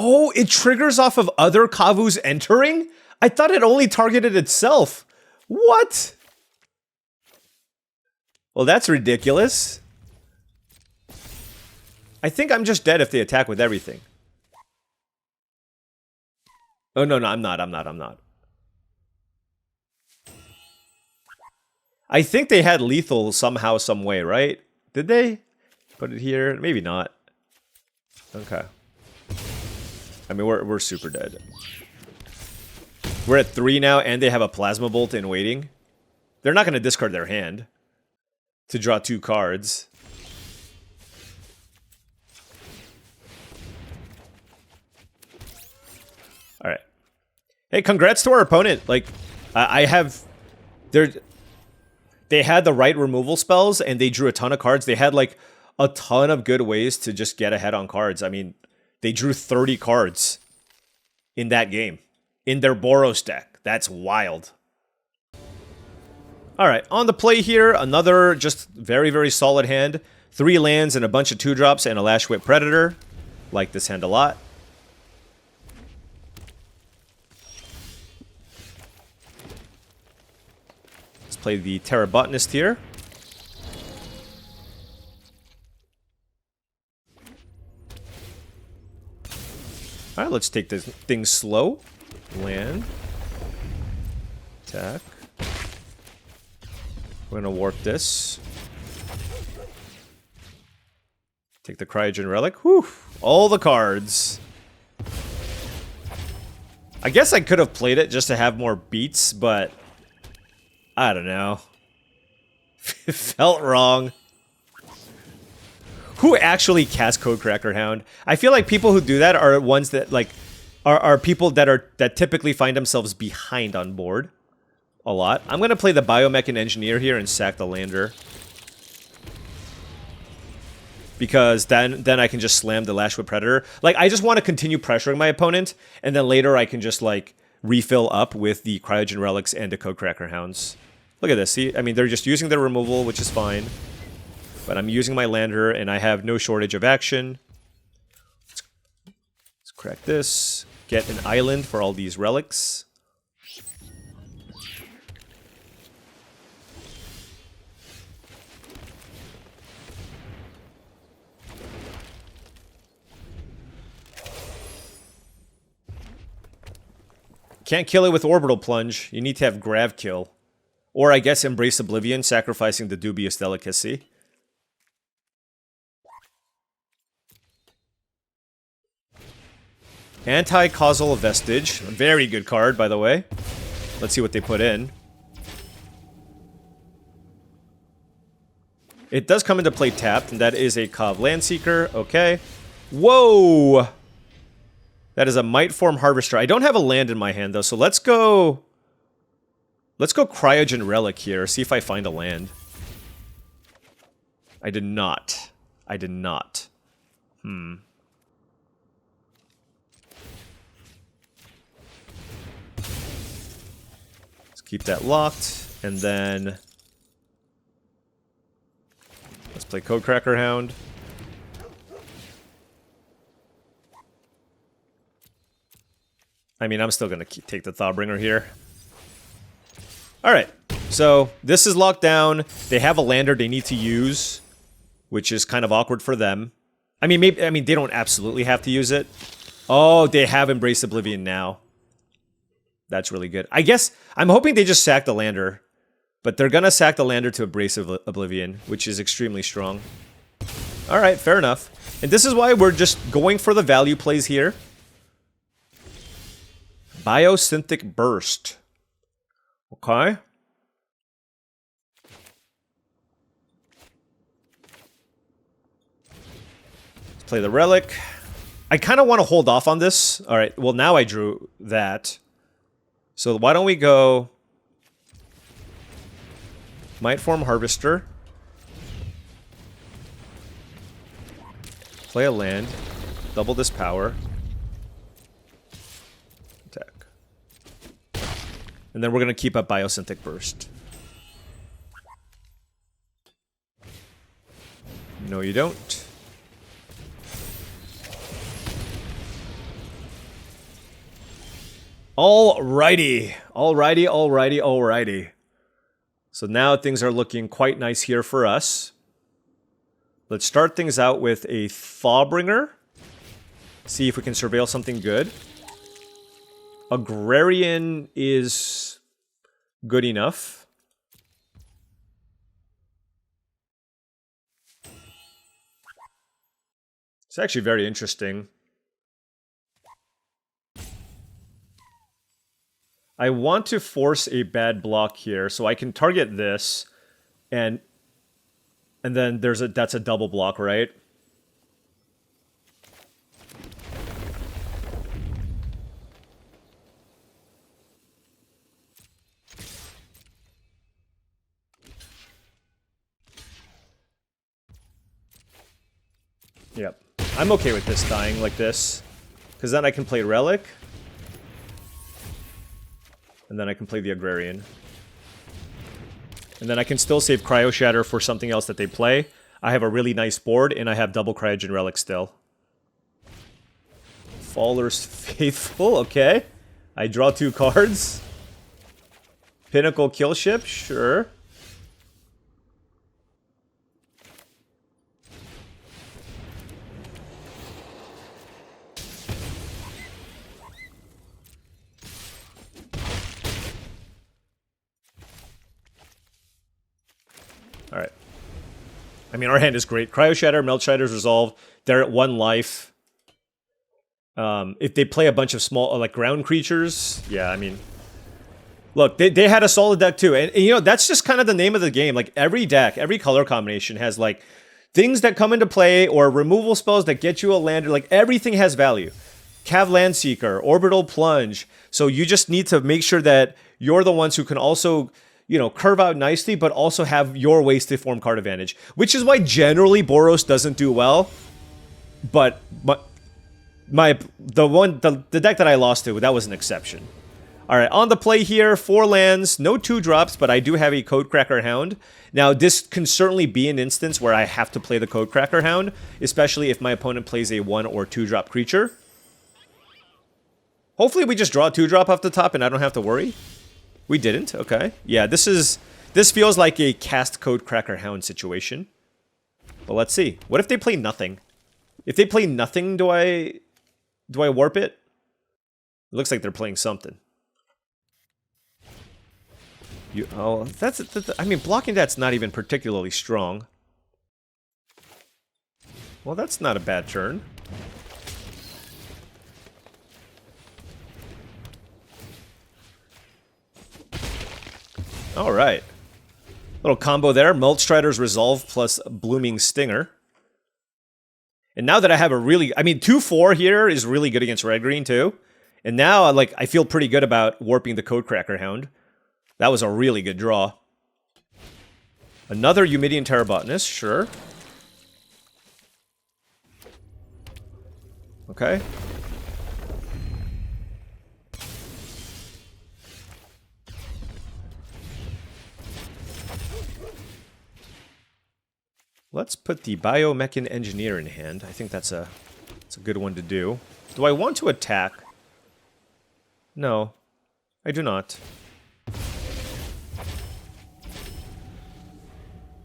Oh, it triggers off of other Kavus entering? I thought it only targeted itself. What? Well, that's ridiculous. I think I'm just dead if they attack with everything. Oh, no, I'm not. I think they had lethal somehow, some way, right? Did they? Put it here? Maybe not. Okay. I mean, we're super dead. We're at 3 now, and they have a Plasma Bolt in waiting. They're not going to discard their hand to draw 2 cards. All right. Hey, congrats to our opponent. Like, I have... They had the right removal spells, and they drew a ton of cards. They had, like, a ton of good ways to just get ahead on cards. I mean... They drew 30 cards in that game. In their Boros deck. That's wild. Alright, on the play here, another just very, very solid hand. 3 lands and a bunch of 2-drops and a Lash Whip Predator. Like this hand a lot. Let's play the Terra Botanist here. Alright, let's take this thing slow. Land. Attack. We're gonna warp this. Take the Cryogen Relic. Whew! All the cards. I guess I could have played it just to have more beats, but... I don't know. It felt wrong. Who actually casts Codecracker Hound? I feel like people who do that are ones that like are people that typically find themselves behind on board a lot. I'm gonna play the Biomech and Engineer here and sack the lander. Because then I can just slam the Lash with Predator. Like, I just want to continue pressuring my opponent, and then later I can just like refill up with the Cryogen Relics and the Codecracker Hounds. Look at this, see? I mean, they're just using their removal, which is fine. But I'm using my lander, and I have no shortage of action. Let's crack this. Get an island for all these relics. Can't kill it with Orbital Plunge. You need to have Grav Kill. Or I guess Embrace Oblivion, sacrificing the Dubious Delicacy. Anti-Causal Vestige. A very good card, by the way. Let's see what they put in. It does come into play tapped, and that is a Cov Landseeker. Okay. Whoa! That is a Mightform Harvester. I don't have a land in my hand, though, so let's go... Let's go Cryogen Relic here, see if I find a land. I did not. I did not. Let's keep that locked, and then... Let's play Codecracker Hound. I mean, I'm still going to take the Thawbringer here. Alright, so this is locked down. They have a lander they need to use, which is kind of awkward for them. I mean, maybe they don't absolutely have to use it. Oh, they have Embraced Oblivion now. That's really good. I guess, I'm hoping they just sack the lander. But they're going to sack the lander to Embrace Oblivion, which is extremely strong. Alright, fair enough. And this is why we're just going for the value plays here. Biosynthetic Burst. Okay. Let's play the Relic. I kind of want to hold off on this. Alright, well now I drew that. So why don't we go... Mightform Harvester. Play a land. Double this power. Attack. And then we're going to keep up Biosynthetic Burst. No, you don't. Alrighty. Alrighty, alrighty, alrighty. So now things are looking quite nice here for us. Let's start things out with a Thawbringer. See if we can surveil something good. Agrarian is good enough. It's actually very interesting. I want to force a bad block here, so I can target this, and then that's a double block, right? Yep. I'm okay with this dying like this, because then I can play Relic. And then I can play the Agrarian. And then I can still save Cryo Shatter for something else that they play. I have a really nice board, and I have double Cryogen Relic still. Faller's Faithful, okay. I draw 2 cards. Pinnacle Killship, sure. Alright. I mean, our hand is great. Cryo Shatter, Melt Shatter's Resolve. They're at 1 life. If they play a bunch of small, like, ground creatures, yeah, I mean... Look, they had a solid deck, too. And, you know, that's just kind of the name of the game. Like, every deck, every color combination has, like, things that come into play or removal spells that get you a lander. Like, everything has value. Cav Landseeker, Orbital Plunge. So you just need to make sure that you're the ones who can also... you know, curve out nicely, but also have your ways to form card advantage. Which is why generally Boros doesn't do well. But the deck that I lost to, that was an exception. Alright, on the play here, 4 lands, no 2-drops, but I do have a Codecracker Hound. Now, this can certainly be an instance where I have to play the Codecracker Hound, especially if my opponent plays a 1 or 2-drop creature. Hopefully we just draw a 2-drop off the top and I don't have to worry. We didn't, okay. Yeah, this feels like a cast Codecracker Hound situation. But let's see. What if they play nothing? If they play nothing, do I warp it? It looks like they're playing something. I mean, blocking that's not even particularly strong. Well, that's not a bad turn. All right. Little combo there. Mulchstrider's Resolve plus Blooming Stinger. And now that I have a really... I mean, 2-4 here is really good against red-green, too. And now, like, I feel pretty good about warping the Codecracker Hound. That was a really good draw. Another Eumidian Terrabotanist, sure. Okay. Let's put the Biomechan Engineer in hand. I think that's a good one to do. Do I want to attack? No, I do not.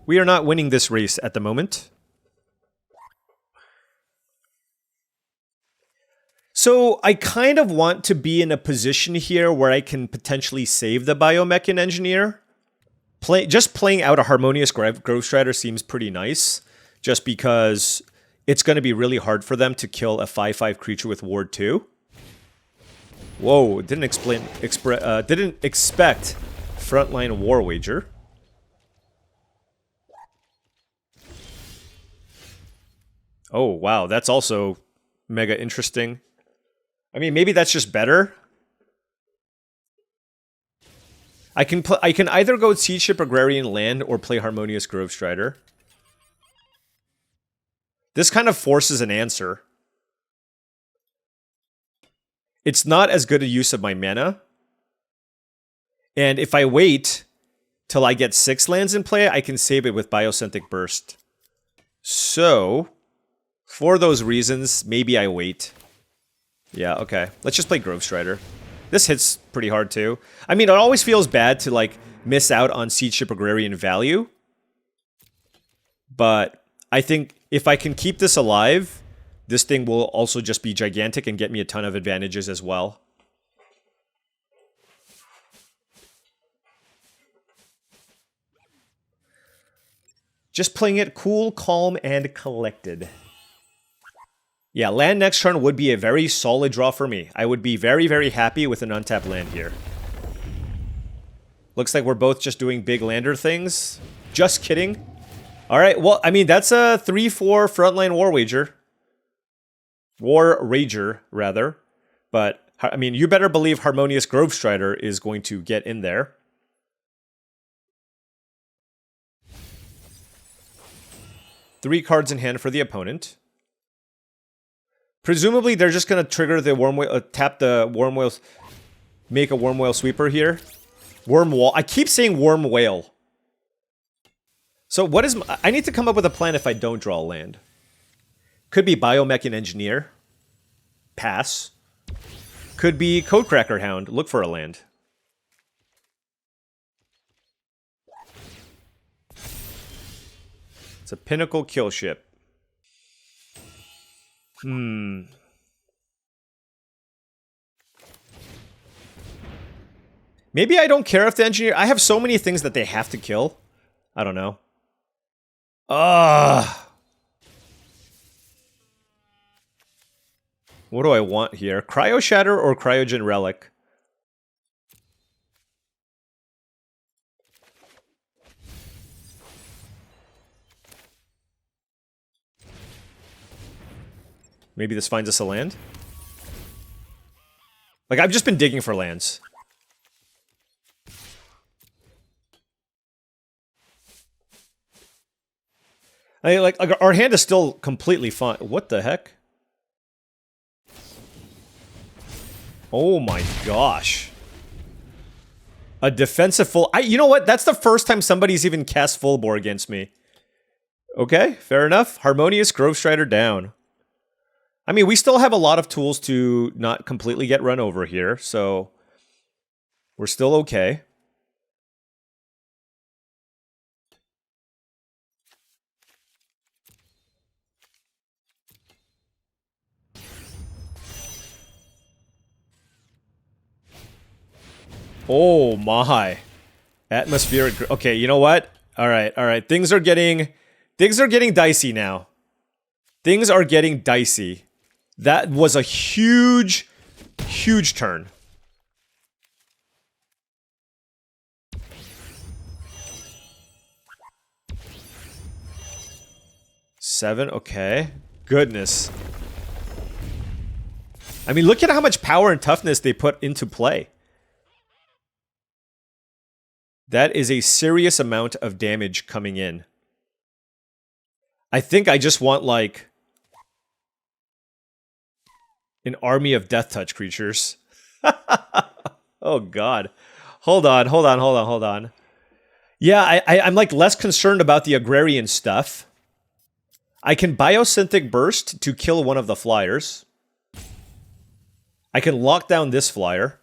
We are not winning this race at the moment. So I kind of want to be in a position here where I can potentially save the Biomechan Engineer. Just playing out a Harmonious Grove Strider seems pretty nice, just because it's going to be really hard for them to kill a 5/5 creature with Ward 2. Whoa, didn't expect Frontline War Wager. Oh, wow, that's also mega interesting. I mean, maybe that's just better. I can either go Siege Ship Agrarian Land or play Harmonious Grove Strider. This kind of forces an answer. It's not as good a use of my mana. And if I wait till I get 6 lands in play, I can save it with Biosynthetic Burst. So, for those reasons, maybe I wait. Yeah, okay. Let's just play Grove Strider. This hits pretty hard too. I mean, it always feels bad to like miss out on Siege Ship Agrarian value. But I think if I can keep this alive, this thing will also just be gigantic and get me a ton of advantages as well. Just playing it cool, calm, and collected. Yeah, land next turn would be a very solid draw for me. I would be very, very happy with an untapped land here. Looks like we're both just doing big lander things. Just kidding. Alright, well, I mean, that's a 3-4 Frontline War Wager. War Rager, rather. But, I mean, you better believe Harmonious Grove Strider is going to get in there. Three cards in hand for the opponent. Presumably, they're just going to trigger the Worm Whale, tap the Worm Whale, make a Worm Whale Sweeper here. Worm Wall. I keep saying Worm Whale. So what is... I need to come up with a plan if I don't draw a land. Could be Biomechan Engineer. Pass. Could be Codecracker Hound. Look for a land. It's a Pinnacle Kill Ship. Maybe I don't care if the engineer... I have so many things that they have to kill. I don't know. What do I want here? Cryo Shatter or Cryogen Relic? Maybe this finds us a land? Like, I've just been digging for lands. I mean, like our hand is still completely fine. What the heck? Oh my gosh. A defensive full... you know what? That's the first time somebody's even cast full bore against me. Okay, fair enough. Harmonious Grove Strider down. I mean, we still have a lot of tools to not completely get run over here, so we're still okay. Oh my. Atmospheric... Okay, you know what? All right. Things are getting dicey now. Things are getting dicey. That was a huge turn. Seven, okay. Goodness. I mean, look at how much power and toughness they put into play. That is a serious amount of damage coming in. I think I just want, like, an army of Death Touch creatures. Oh, God. Hold on. Yeah, I'm, like, less concerned about the agrarian stuff. I can Biosynthetic Burst to kill one of the flyers. I can lock down this flyer.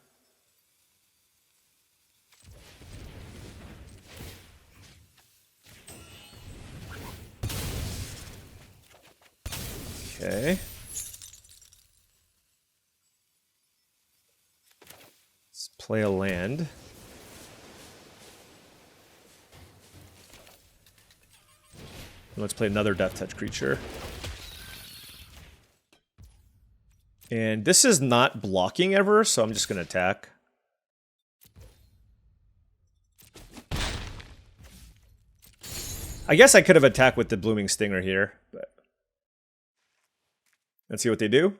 Okay. Let's play a land. Let's play another Death Touch creature. And this is not blocking ever, so I'm just going to attack. I guess I could have attacked with the Blooming Stinger here, but... Let's see what they do.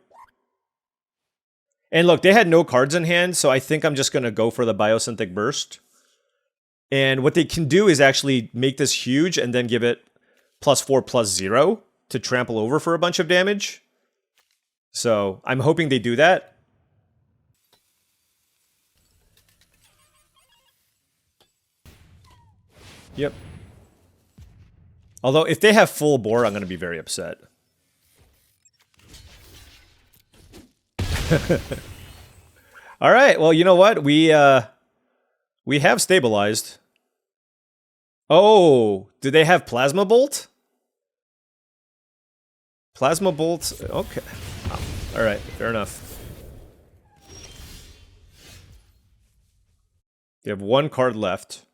And look, they had no cards in hand, so I think I'm just going to go for the Biosynthetic Burst. And what they can do is actually make this huge and then give it +4/+0 to trample over for a bunch of damage. So I'm hoping they do that. Yep. Although if they have full bore, I'm going to be very upset. All right. Well, you know what? We have stabilized. Oh, do they have Plasma Bolt? Plasma Bolt. Okay. Oh, all right. Fair enough. They have one card left.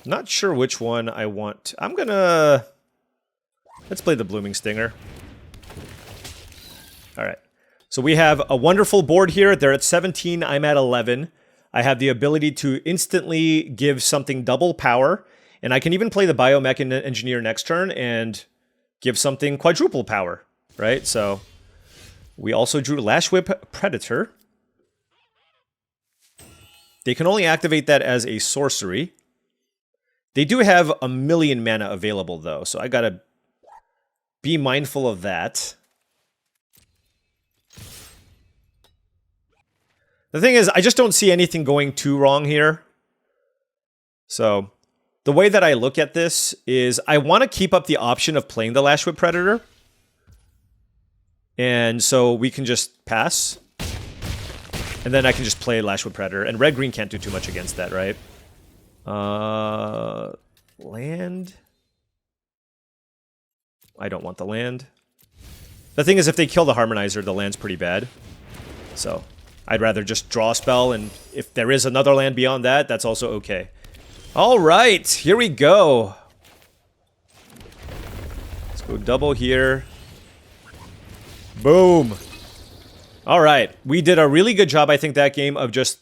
Not sure which one I want. I'm gonna... Let's play the Blooming Stinger. Alright. So we have a wonderful board here. They're at 17, I'm at 11. I have the ability to instantly give something double power. And I can even play the Biomech Engineer next turn and give something quadruple power. Right? So we also drew Lash Whip Predator. They can only activate that as a sorcery. They do have 1,000,000 mana available, though, so I gotta be mindful of that. The thing is, I just don't see anything going too wrong here. So, the way that I look at this is I want to keep up the option of playing the Lash Whip Predator. And so we can just pass. And then I can just play Lash Whip Predator. And red-green can't do too much against that, right? Land? I don't want the land. The thing is, if they kill the Harmonizer, the land's pretty bad. So, I'd rather just draw a spell, and if there is another land beyond that, that's also okay. Alright, here we go. Let's go double here. Boom. Alright, we did a really good job, I think, that game of just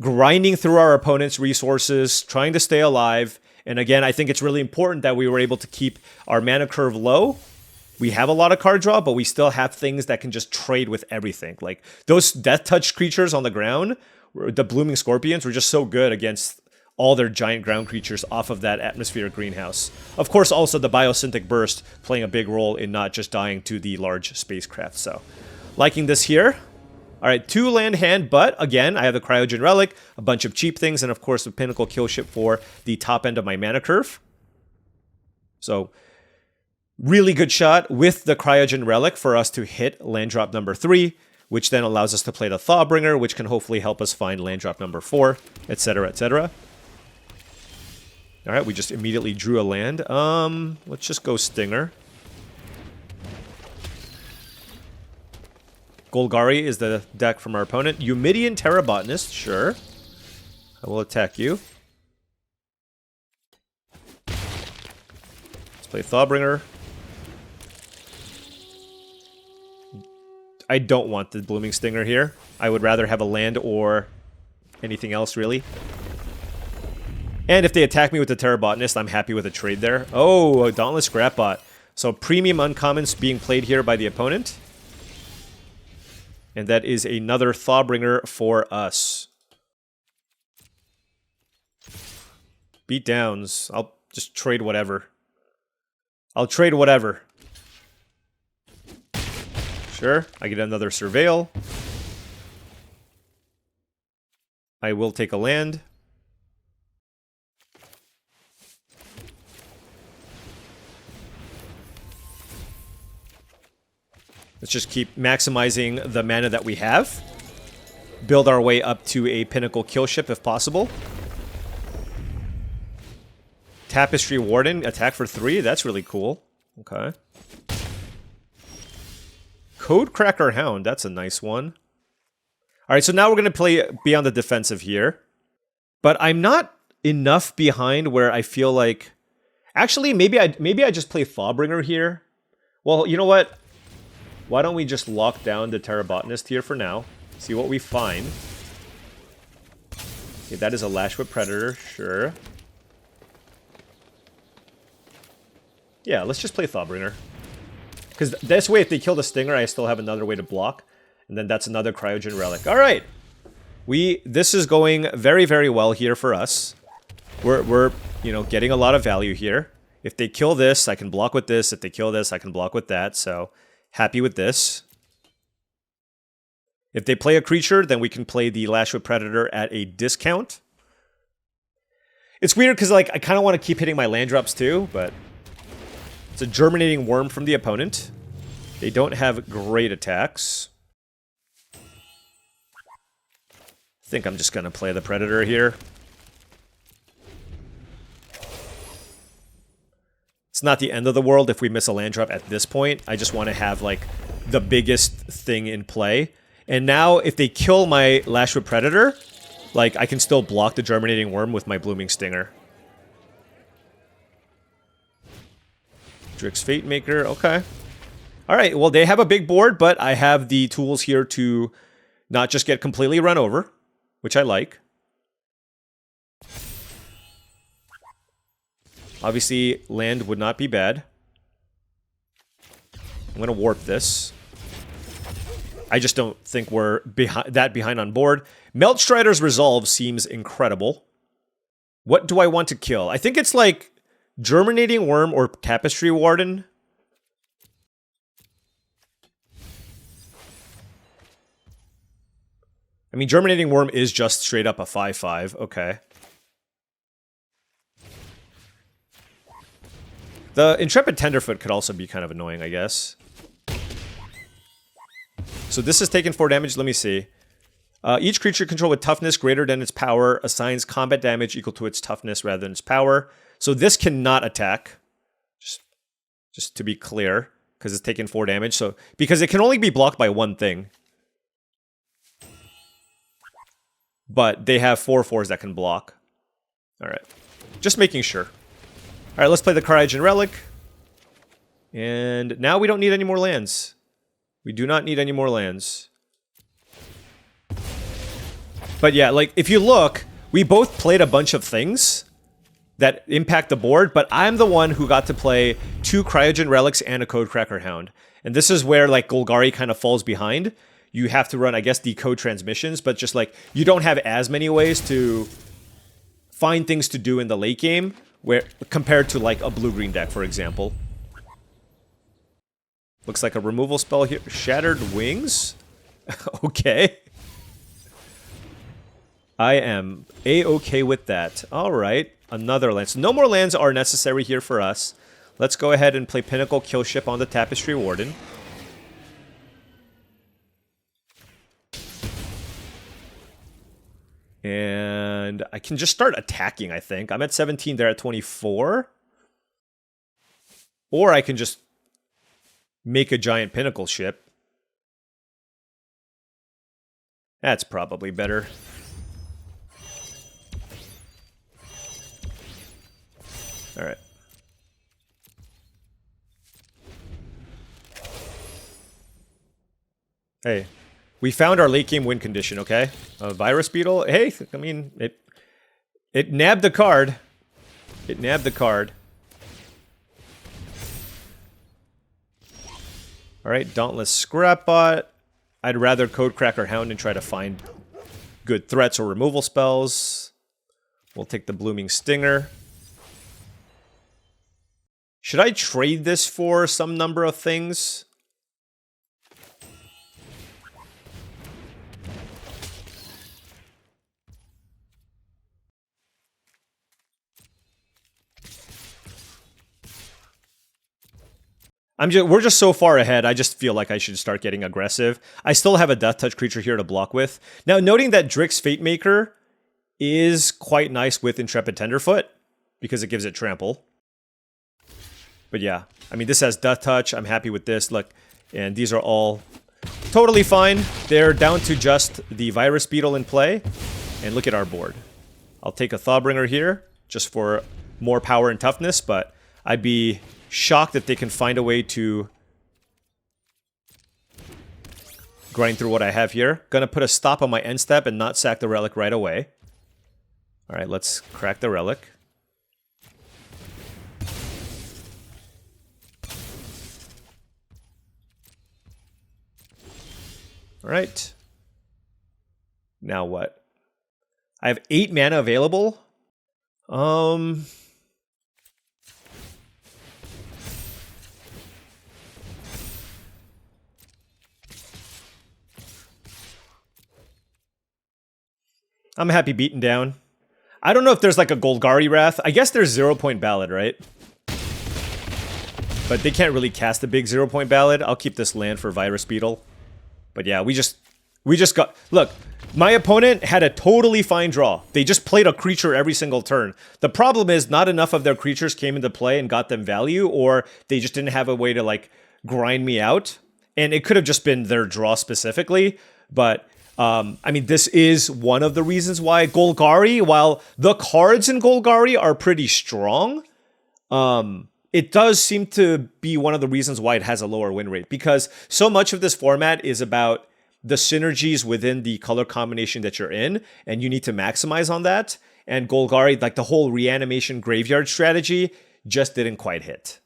grinding through our opponent's resources, trying to stay alive. And again, I think it's really important that we were able to keep our mana curve low we have a lot of card draw, but we still have things that can just trade with everything. Like those Death Touch creatures on the ground, the Blooming Scorpions, were just so good against all their giant ground creatures off of that Atmospheric Greenhouse. Of course, also the Biosynthetic Burst playing a big role in not just dying to the large spacecraft. So, liking this here. All right, 2 land hand, but again, I have the Cryogen Relic, a bunch of cheap things, and of course the Pinnacle Killship for the top end of my mana curve. So, really good shot with the Cryogen Relic for us to hit land drop number 3, which then allows us to play the Thawbringer, which can hopefully help us find land drop number 4, etc., etc. All right, we just immediately drew a land. Let's just go Stinger. Golgari is the deck from our opponent. Eumidian Terrabotanist, sure. I will attack you. Let's play Thawbringer. I don't want the Blooming Stinger here. I would rather have a land or anything else, really. And if they attack me with the Terrabotanist, I'm happy with a trade there. Oh, a Dauntless Scrapbot. So premium uncommons being played here by the opponent. And that is another Thawbringer for us. Beatdowns. I'll just trade whatever. I'll trade whatever. Sure, I get another Surveil. I will take a land. Let's just keep maximizing the mana that we have. Build our way up to a Pinnacle Killship if possible. Tapestry Warden, attack for 3. That's really cool. Okay. Codecracker Hound, that's a nice one. Alright, so now we're going to be on the defensive here. But I'm not enough behind where I feel like... Actually, maybe I just play Thawbringer here. Well, you know what? Why don't we just lock down the Terrabotanist here for now? See what we find. Okay, that is a Lashwhip Predator, sure. Yeah, let's just play Thawbringer. Because this way, if they kill the Stinger, I still have another way to block. And then that's another Cryogen Relic. Alright! This is going very, very well here for us. We're, you know, getting a lot of value here. If they kill this, I can block with this. If they kill this, I can block with that. So... happy with this. If they play a creature, then we can play the Lashwhip Predator at a discount. It's weird because like I kind of want to keep hitting my land drops too, but it's a Germinating Worm from the opponent. They don't have great attacks. I think I'm just going to play the Predator here. It's not the end of the world if we miss a land drop at this point. I just want to have, like, the biggest thing in play. And now, if they kill my Lashwhip Predator, like, I can still block the Germinating Worm with my Blooming Stinger. Drix Fate Maker, okay. Alright, well, they have a big board, but I have the tools here to not just get completely run over, which I like. Obviously, land would not be bad. I'm going to warp this. I just don't think we're that behind on board. Meltstrider's Resolve seems incredible. What do I want to kill? I think it's like Germinating Worm or Tapestry Warden. I mean, Germinating Worm is just straight up a 5/5. Okay. The Intrepid Tenderfoot could also be kind of annoying, I guess. So this is taking 4 damage. Let me see. Each creature controlled with toughness greater than its power assigns combat damage equal to its toughness rather than its power. So this cannot attack. Just to be clear, because it's taking 4 damage. So because it can only be blocked by one thing. But they have 4/4s that can block. Alright. Just making sure. Alright, let's play the Cryogen Relic. And now we don't need any more lands. We do not need any more lands. But yeah, like, if you look, we both played a bunch of things that impact the board, but I'm the one who got to play 2 Cryogen Relics and a Codecracker Hound. And this is where like Golgari kind of falls behind. You have to run, I guess, decode transmissions, but just like you don't have as many ways to find things to do in the late game where compared to like a blue-green deck, for example. Looks like a removal spell here. Shattered Wings? Okay. I am a-okay with that. Alright, another land. So no more lands are necessary here for us. Let's go ahead and play Pinnacle Killship on the Tapestry Warden. And I can just start attacking, I think. I'm at 17, they're at 24. Or I can just make a giant Pinnacle ship. That's probably better. Alright. Hey, we found our late game win condition, okay? Virus Beetle, hey, I mean, it nabbed the card. It nabbed the card. Alright, Dauntless Scrapbot. I'd rather Codecracker Hound and try to find good threats or removal spells. We'll take the Blooming Stinger. Should I trade this for some number of things? We're just so far ahead, I just feel like I should start getting aggressive. I still have a Death Touch creature here to block with. Now, noting that Drix Fatemaker is quite nice with Intrepid Tenderfoot, because it gives it trample. But yeah, I mean, this has Death Touch, I'm happy with this, look, and these are all totally fine. They're down to just the Virus Beetle in play, and look at our board. I'll take a Thawbringer here, just for more power and toughness, but I'd be shocked that they can find a way to grind through what I have here. Gonna put a stop on my end step and not sack the Relic right away. Alright, let's crack the Relic. Alright. Now what? I have 8 mana available. I'm happy beaten down. I don't know if there's like a Golgari Wrath. I guess there's 0-point Ballad, right? But they can't really cast a big 0-point Ballad. I'll keep this land for Virus Beetle. But yeah, we just got... Look, my opponent had a totally fine draw. They just played a creature every single turn. The problem is not enough of their creatures came into play and got them value, or they just didn't have a way to like grind me out. And it could have just been their draw specifically, but... I mean, this is one of the reasons why Golgari, while the cards in Golgari are pretty strong, it does seem to be one of the reasons why it has a lower win rate. Because so much of this format is about the synergies within the color combination that you're in, and you need to maximize on that. And Golgari, like the whole reanimation graveyard strategy, just didn't quite hit.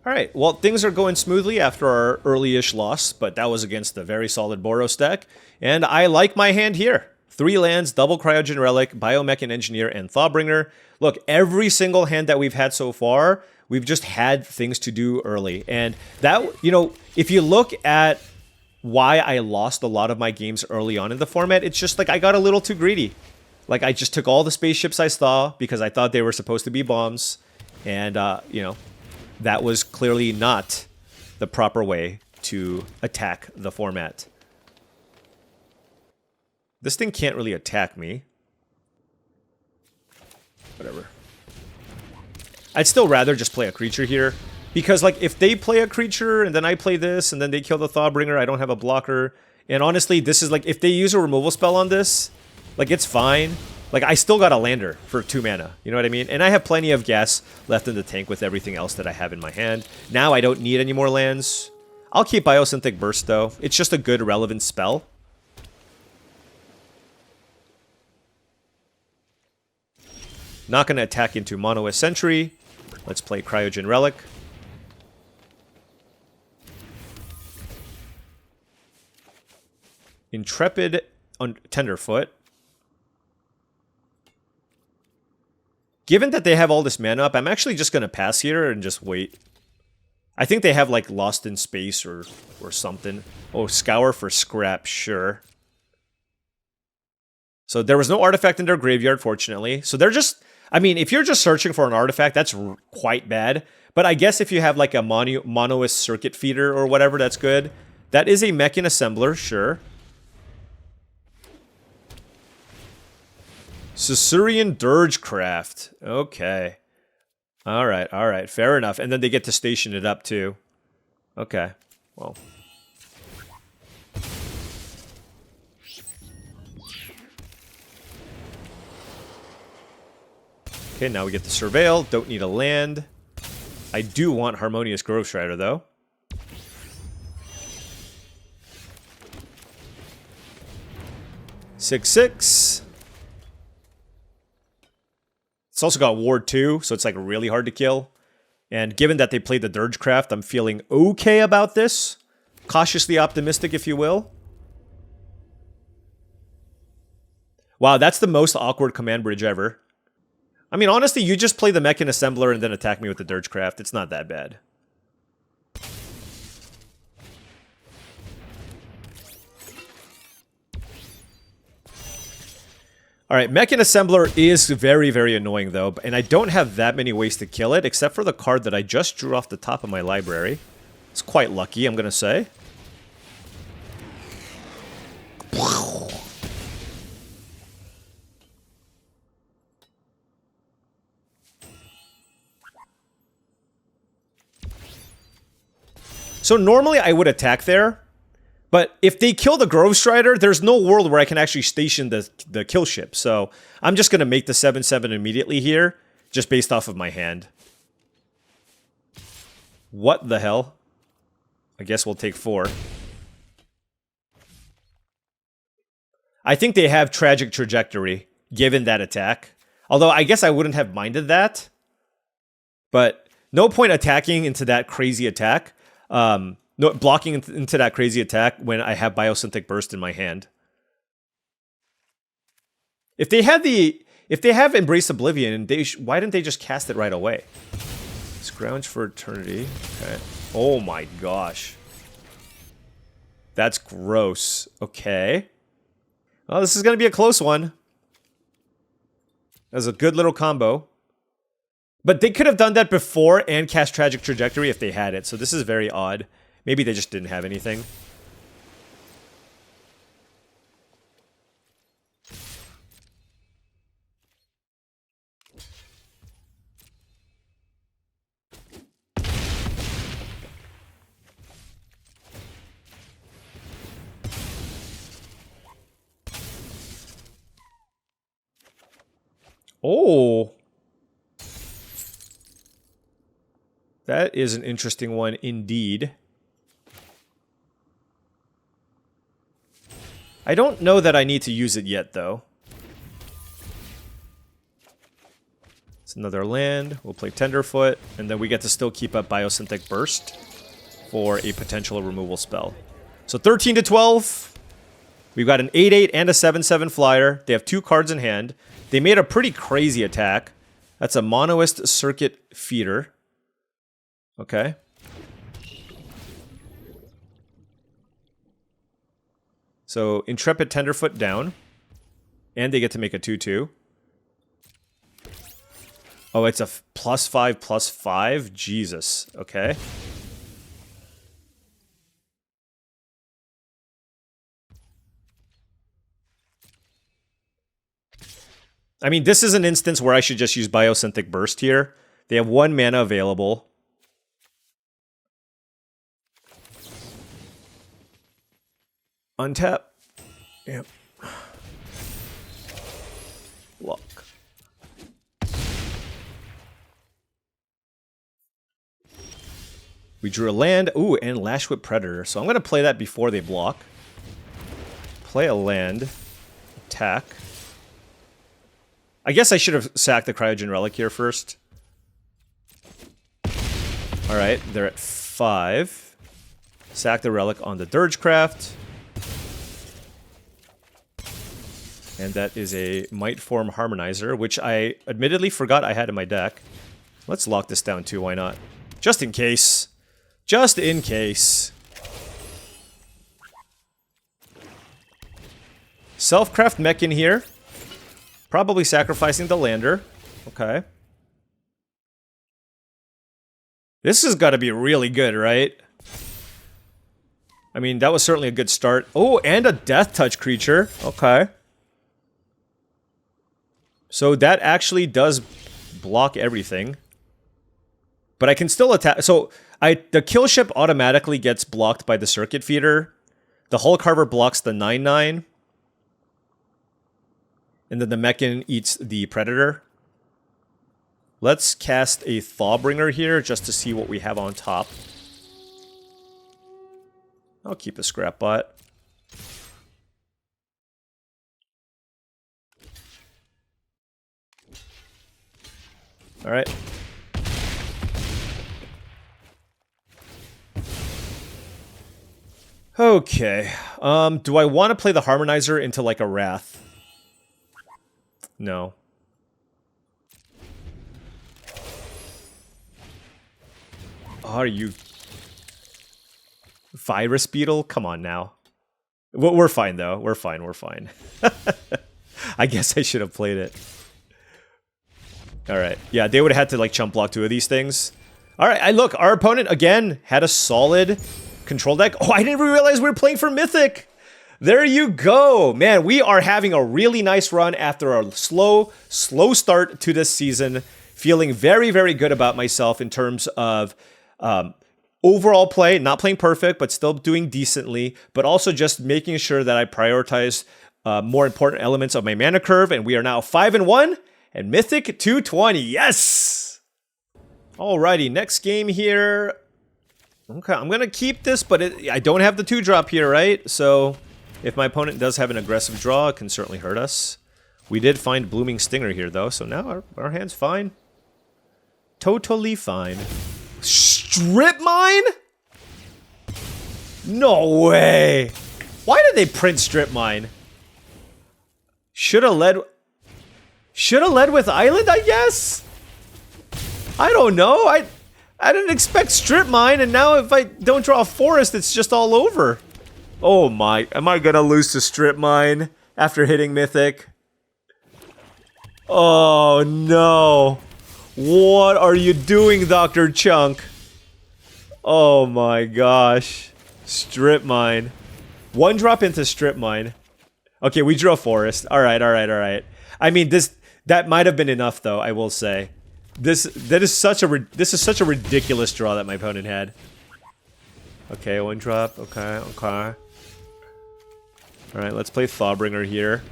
Alright, well, things are going smoothly after our early-ish loss, but that was against a very solid Boros deck, and I like my hand here. 3 lands, double Cryogen Relic, Biomech and Engineer, and Thawbringer. Look, every single hand that we've had so far, we've just had things to do early, and that, you know, if you look at why I lost a lot of my games early on in the format, it's just like I got a little too greedy. Like, I just took all the spaceships I saw because I thought they were supposed to be bombs, and, you know, that was clearly not the proper way to attack the format. This thing can't really attack me. Whatever. I'd still rather just play a creature here. Because, like, if they play a creature, and then I play this, and then they kill the Thawbringer, I don't have a blocker. And honestly, this is, like, if they use a removal spell on this, like, it's fine. Like, I still got a lander for 2 mana, you know what I mean? And I have plenty of gas left in the tank with everything else that I have in my hand. Now I don't need any more lands. I'll keep Biosynthetic Burst, though. It's just a good, relevant spell. Not going to attack into Monolith Sentry. Let's play Cryogen Relic. Intrepid Tenderfoot. Given that they have all this mana up, I'm actually just going to pass here and just wait. I think they have like Lost in Space or something. Oh, Scour for scrap, sure. So there was no artifact in their graveyard, fortunately. So they're just... I mean, if you're just searching for an artifact, that's quite bad. But I guess if you have like a Monoist Circuit Feeder or whatever, that's good. That is a Mechan Assembler, sure. Caesarian Dirgecraft. Okay. Alright, fair enough. And then they get to station it up too. Okay, well... Okay, now we get the Surveil. Don't need a land. I do want Harmonious Grove Strider, though. Six. It's also got Ward 2, so it's like really hard to kill. And given that they played the Dirgecraft, I'm feeling okay about this. Cautiously optimistic, if you will. Wow, that's the most awkward command bridge ever. I mean, honestly, you just play the Mechan Assembler and then attack me with the Dirgecraft. It's not that bad. Alright, Mechan Assembler is very, very annoying, though. And I don't have that many ways to kill it, except for the card that I just drew off the top of my library. It's quite lucky, I'm going to say. So normally I would attack there, but if they kill the Grove Strider, there's no world where I can actually station the kill ship. So I'm just going to make the 7/7 immediately here, just based off of my hand. What the hell? I guess we'll take 4. I think they have Tragic Trajectory, given that attack. Although I guess I wouldn't have minded that. But no point attacking into that crazy attack. No, blocking into that crazy attack when I have Biosynthetic Burst in my hand. If they have Embrace Oblivion, why didn't they just cast it right away? Scrounge for Eternity. Okay. Oh my gosh. That's gross. Okay. Well, this is going to be a close one. That's a good little combo. But they could have done that before and cast Tragic Trajectory if they had it, so this is very odd. Maybe they just didn't have anything. Oh! That is an interesting one indeed. I don't know that I need to use it yet, though. It's another land. We'll play Tenderfoot, and then we get to still keep up Biosynthetic Burst for a potential removal spell. So 13 to 12. We've got an 8/8 and a 7/7 flyer. They have 2 cards in hand. They made a pretty crazy attack. That's a Monoist Circuit Feeder. Okay. So, Intrepid Tenderfoot down. And they get to make a 2/2. Oh, it's a +5/+5? Jesus. Okay. I mean, this is an instance where I should just use Biosynthetic Burst here. They have 1 mana available. Untap. Yep. Block. We drew a land. Ooh, and Lash Whip Predator. So I'm going to play that before they block. Play a land. Attack. I guess I should have sacked the Cryogen Relic here first. Alright, they're at 5. Sack the Relic on the Dirgecraft. And that is a Might Form Harmonizer, which I admittedly forgot I had in my deck. Let's lock this down too, why not? Just in case. Just in case. Self-craft mech in here. Probably sacrificing the lander. Okay. This has got to be really good, right? I mean, that was certainly a good start. Oh, and a Death Touch creature. Okay. So that actually does block everything. But I can still attack. So the kill ship automatically gets blocked by the Circuit Feeder. The Hull Carver blocks the 9/9. And then the Mechan eats the Predator. Let's cast a Thawbringer here just to see what we have on top. I'll keep a Scrap Bot. Alright. Okay. Do I want to play the Harmonizer into like a Wrath? No. Are you... Virus Beetle? Come on now. We're fine though. We're fine, we're fine. I guess I should have played it. Alright. Yeah, they would have had to like chump block 2 of these things. Alright, look, our opponent again had a solid control deck. Oh, I didn't even realize we were playing for Mythic! There you go! Man, we are having a really nice run after a slow start to this season. Feeling very, very good about myself in terms of overall play. Not playing perfect, but still doing decently. But also just making sure that I prioritize more important elements of my mana curve. And we are now 5-1 and Mythic 220. Yes! Alrighty, next game here. Okay, I'm going to keep this, but I don't have the 2-drop here, right? So... if my opponent does have an aggressive draw, it can certainly hurt us. We did find Blooming Stinger here, though, so now our hand's fine. Totally fine. Strip Mine? No way! Why did they print Strip Mine? Shoulda led with Island, I guess? I don't know. I didn't expect Strip Mine, and now if I don't draw a forest, it's just all over. Oh my, am I gonna lose to Strip Mine after hitting Mythic? Oh no. What are you doing, Dr. Chunk? Oh my gosh. Strip Mine. 1-drop into Strip Mine. Okay, we drew a forest. Alright, alright, alright. I mean, that might have been enough though, I will say. This is such a ridiculous draw that my opponent had. Okay, 1-drop. Okay, okay. Alright, let's play Thawbringer here.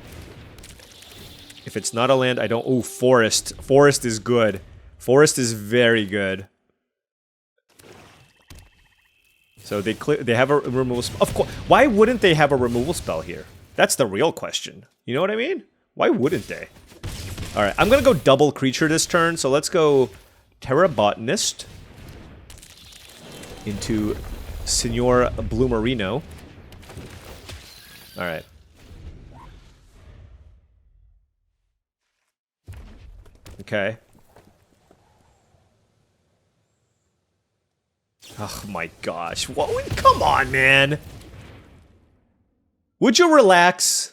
If it's not a land, I don't... Oh, Forest. Forest is good. Forest is very good. So they have a removal spell. Of course. Why wouldn't they have a removal spell here? That's the real question. You know what I mean? Why wouldn't they? Alright, I'm gonna go double creature this turn, so let's go Terra Botanist into Senor Bloomerino. Alright. Okay. Oh my gosh. What? Come on, man! Would you relax?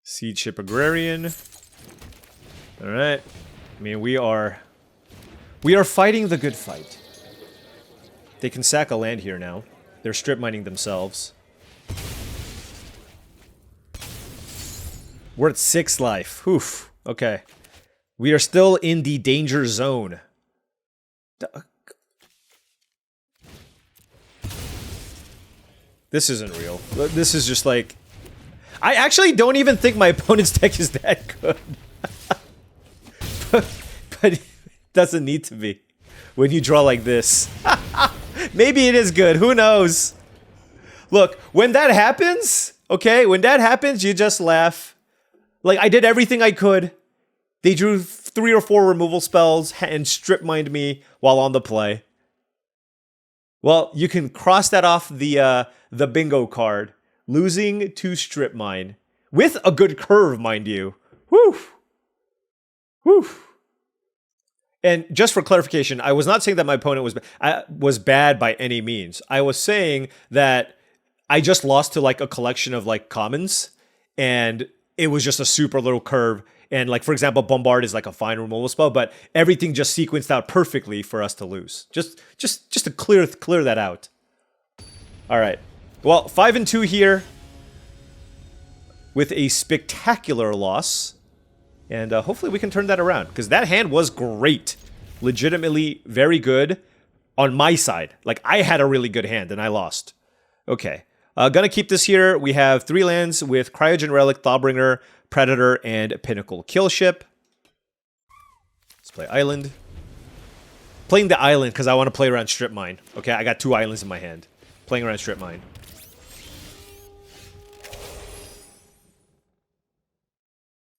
Seed Ship Agrarian. Alright. I mean, we are fighting the good fight. They can sack a land here now. They're strip mining themselves. We're at 6 life. Oof. Okay. We are still in the danger zone. This isn't real. This is just like... I actually don't even think my opponent's deck is that good. but it doesn't need to be when you draw like this. Maybe it is good. Who knows? Look, when that happens, okay, when that happens, you just laugh. Like, I did everything I could. They drew 3 or 4 removal spells and strip mined me while on the play. Well, you can cross that off the bingo card. Losing to strip mine. With a good curve, mind you. Whew. Whew. And just for clarification, I was not saying that my opponent was bad by any means. I was saying that I just lost to like a collection of like commons, and it was just a super little curve. And like, for example, Bombard is like a fine removal spell, but everything just sequenced out perfectly for us to lose. Just to clear that out. All right. Well, 5-2 here with a spectacular loss. And hopefully we can turn that around, because that hand was great. Legitimately very good on my side. Like, I had a really good hand and I lost. Okay. Gonna keep this here. We have 3 lands with Cryogen Relic, Thawbringer, Predator, and Pinnacle Killship. Let's play Island. Playing the Island because I want to play around Strip Mine. Okay, I got 2 islands in my hand. Playing around Strip Mine.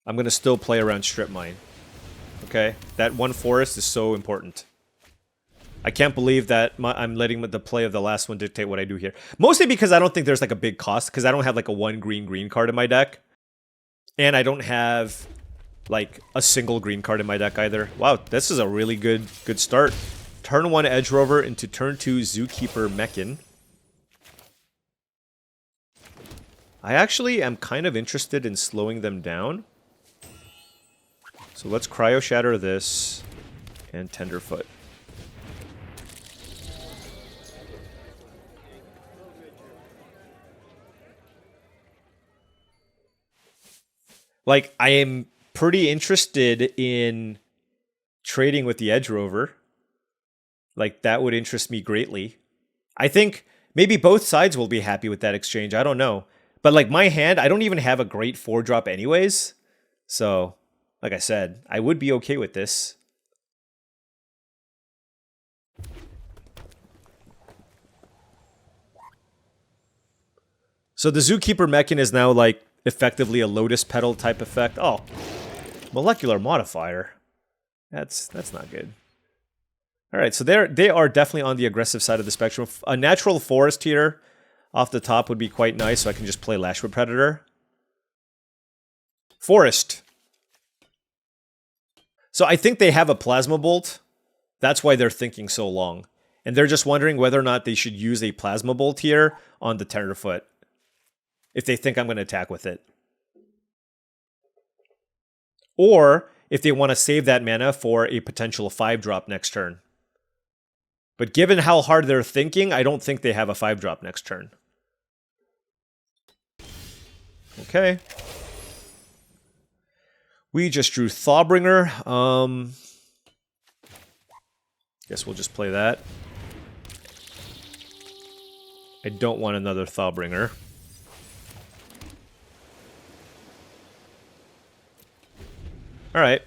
I'm going to still play around Strip Mine. Okay? That 1 forest is so important. I can't believe that I'm letting the play of the last one dictate what I do here. Mostly because I don't think there's like a big cost, because I don't have like a 1 green card in my deck. And I don't have like a single green card in my deck either. Wow, this is a really good start. Turn 1 Edge Rover into turn 2 Zookeeper Mechan. I actually am kind of interested in slowing them down. So let's Cryo Shatter this and Tenderfoot. Like, I am pretty interested in trading with the Edge Rover. Like, that would interest me greatly. I think maybe both sides will be happy with that exchange. I don't know. But, like, my hand, I don't even have a great 4-drop anyways. So, like I said, I would be okay with this. So the Zookeeper Mechan is now, like, effectively a Lotus Petal type effect. Oh, Molecular Modifier. That's not good. All right, so they are definitely on the aggressive side of the spectrum. A natural forest here off the top would be quite nice, so I can just play Lashwood Predator. Forest. So I think they have a Plasma Bolt. That's why they're thinking so long. And they're just wondering whether or not they should use a Plasma Bolt here on the Tenderfoot, if they think I'm going to attack with it. Or if they want to save that mana for a potential 5-drop next turn. But given how hard they're thinking, I don't think they have a 5-drop next turn. Okay. We just drew Thawbringer. Guess we'll just play that. I don't want another Thawbringer. Alright.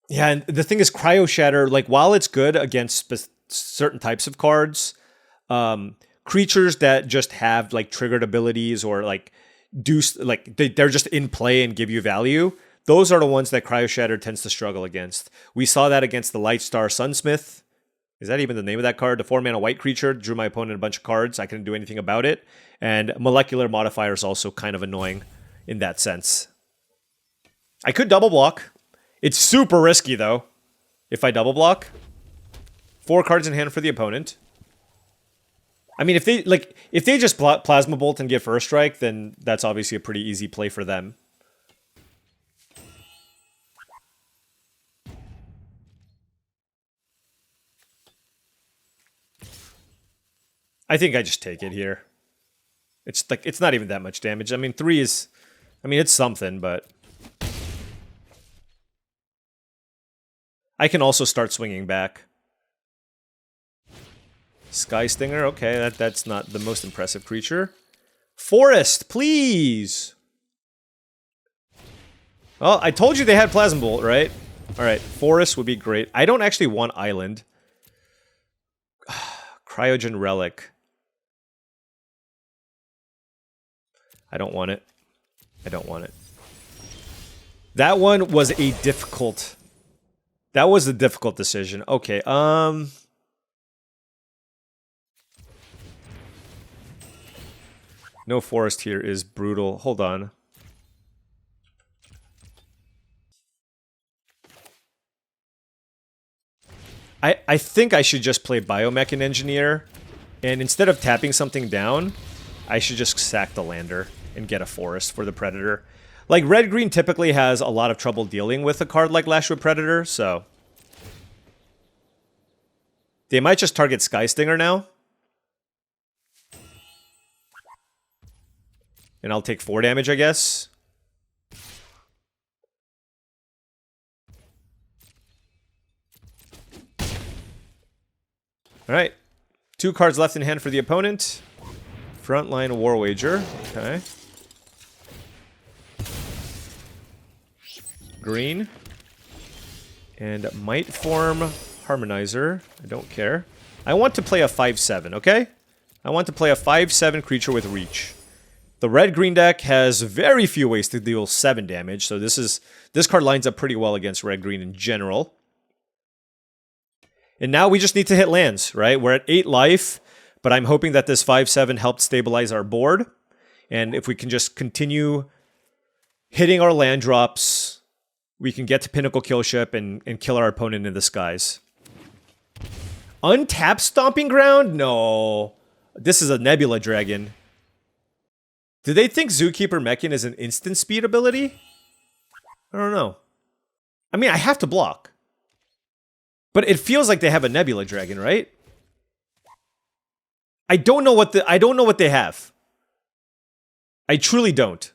Yeah, and the thing is, Cryo Shatter, like, while it's good against certain types of cards, creatures that just have, like, triggered abilities or, like, they're just in play and give you value, those are the ones that Cryo Shatter tends to struggle against. We saw that against the Lightstar Sunsmith. Is that even the name of that card? The 4-mana white creature drew my opponent a bunch of cards. I couldn't do anything about it. And Molecular Modifier is also kind of annoying in that sense. I could double block. It's super risky, though, if I double block. 4 cards in hand for the opponent. I mean, if they just Plasma Bolt and get First Strike, then that's obviously a pretty easy play for them. I think I just take it here. It's like, it's not even that much damage. I mean, 3 is... I mean, it's something, but... I can also start swinging back. Sky Stinger, okay, that's not the most impressive creature. Forest, please! Oh, I told you they had Plasma Bolt, right? Alright, Forest would be great. I don't actually want Island. Cryogen Relic. I don't want it. I don't want it. That one was a difficult... That was a difficult decision. Okay, no Forest here is brutal. Hold on. I think I should just play Biomech and Engineer, and instead of tapping something down, I should just sack the lander and get a Forest for the Predator. Like, red-green typically has a lot of trouble dealing with a card like Lashwood Predator, so... They might just target Sky Stinger now. And I'll take 4 damage, I guess. Alright. 2 cards left in hand for the opponent. Frontline War Wager. Okay. Green. And Might Form Harmonizer. I don't care. I want to play a 5/7, okay? I want to play a 5/7 creature with reach. The red-green deck has very few ways to deal 7 damage, so this card lines up pretty well against red-green in general. And now we just need to hit lands, right? We're at 8 life, but I'm hoping that this 5/7 helped stabilize our board. And if we can just continue hitting our land drops, we can get to Pinnacle Killship and kill our opponent in the skies. Untapped Stomping Ground? No. This is a Nebula Dragon. Do they think Zookeeper Mechan is an instant speed ability? I don't know. I mean, I have to block. But it feels like they have a Nebula Dragon, right? I don't know what they have. I truly don't.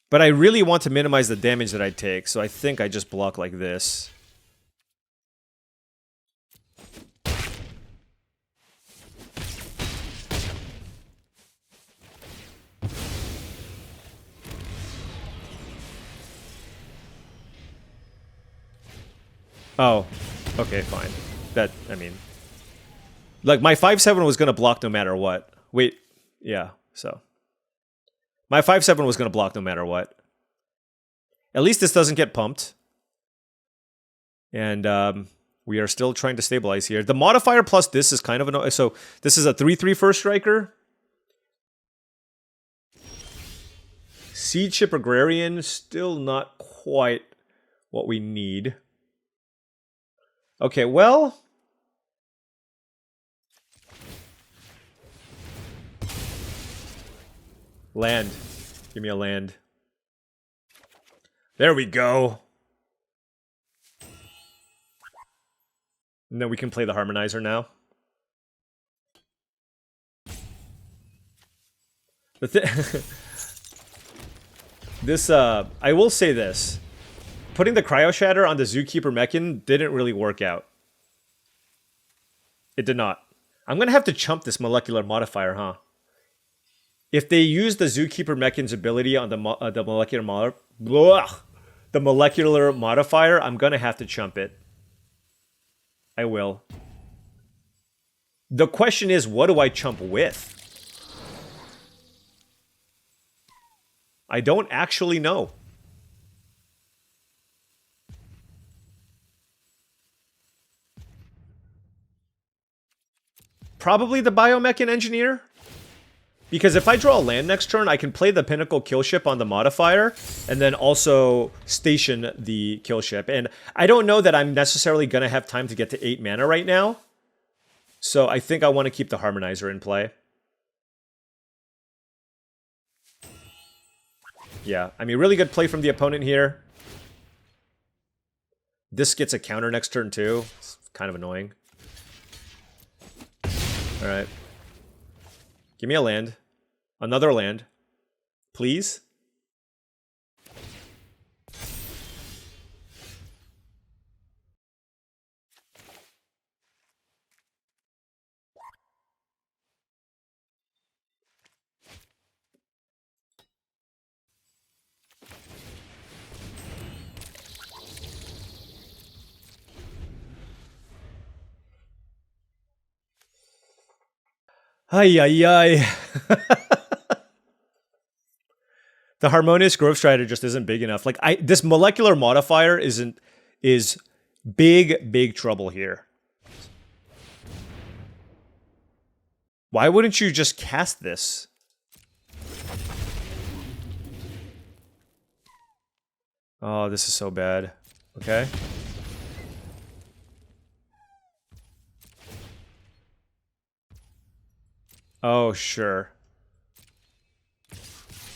But I really want to minimize the damage that I take, so I think I just block like this. Oh, okay, fine. I mean... Like, my 5/7 was gonna block no matter what. Wait, yeah, so... My 5/7 was gonna block no matter what. At least this doesn't get pumped. And, we are still trying to stabilize here. The modifier plus this is kind of annoying. So, this is a 3/3 first striker. Seed Ship Agrarian, still not quite what we need. Okay, well... Land. Give me a land. There we go. And then we can play the Harmonizer now. This, I will say this. Putting the Cryo Shatter on the Zookeeper Mechan didn't really work out. It did not. I'm gonna have to chump this molecular modifier, huh? If they use the Zookeeper Mechan's ability on the molecular modifier, I'm gonna have to chump it. I will. The question is, what do I chump with? I don't actually know. Probably the Biomech Engineer. Because if I draw a land next turn, I can play the Pinnacle Killship on the modifier, and then also station the Killship. And I don't know that I'm necessarily going to have time to get to 8 mana right now. So I think I want to keep the Harmonizer in play. Yeah, I mean, really good play from the opponent here. This gets a counter next turn too. It's kind of annoying. Alright. Give me a land. Another land. Please? Ay, ay, ay. The harmonious growth strider just isn't big enough. Like this molecular modifier is big trouble here. Why wouldn't you just cast this? Oh, this is so bad. Okay. Oh, sure.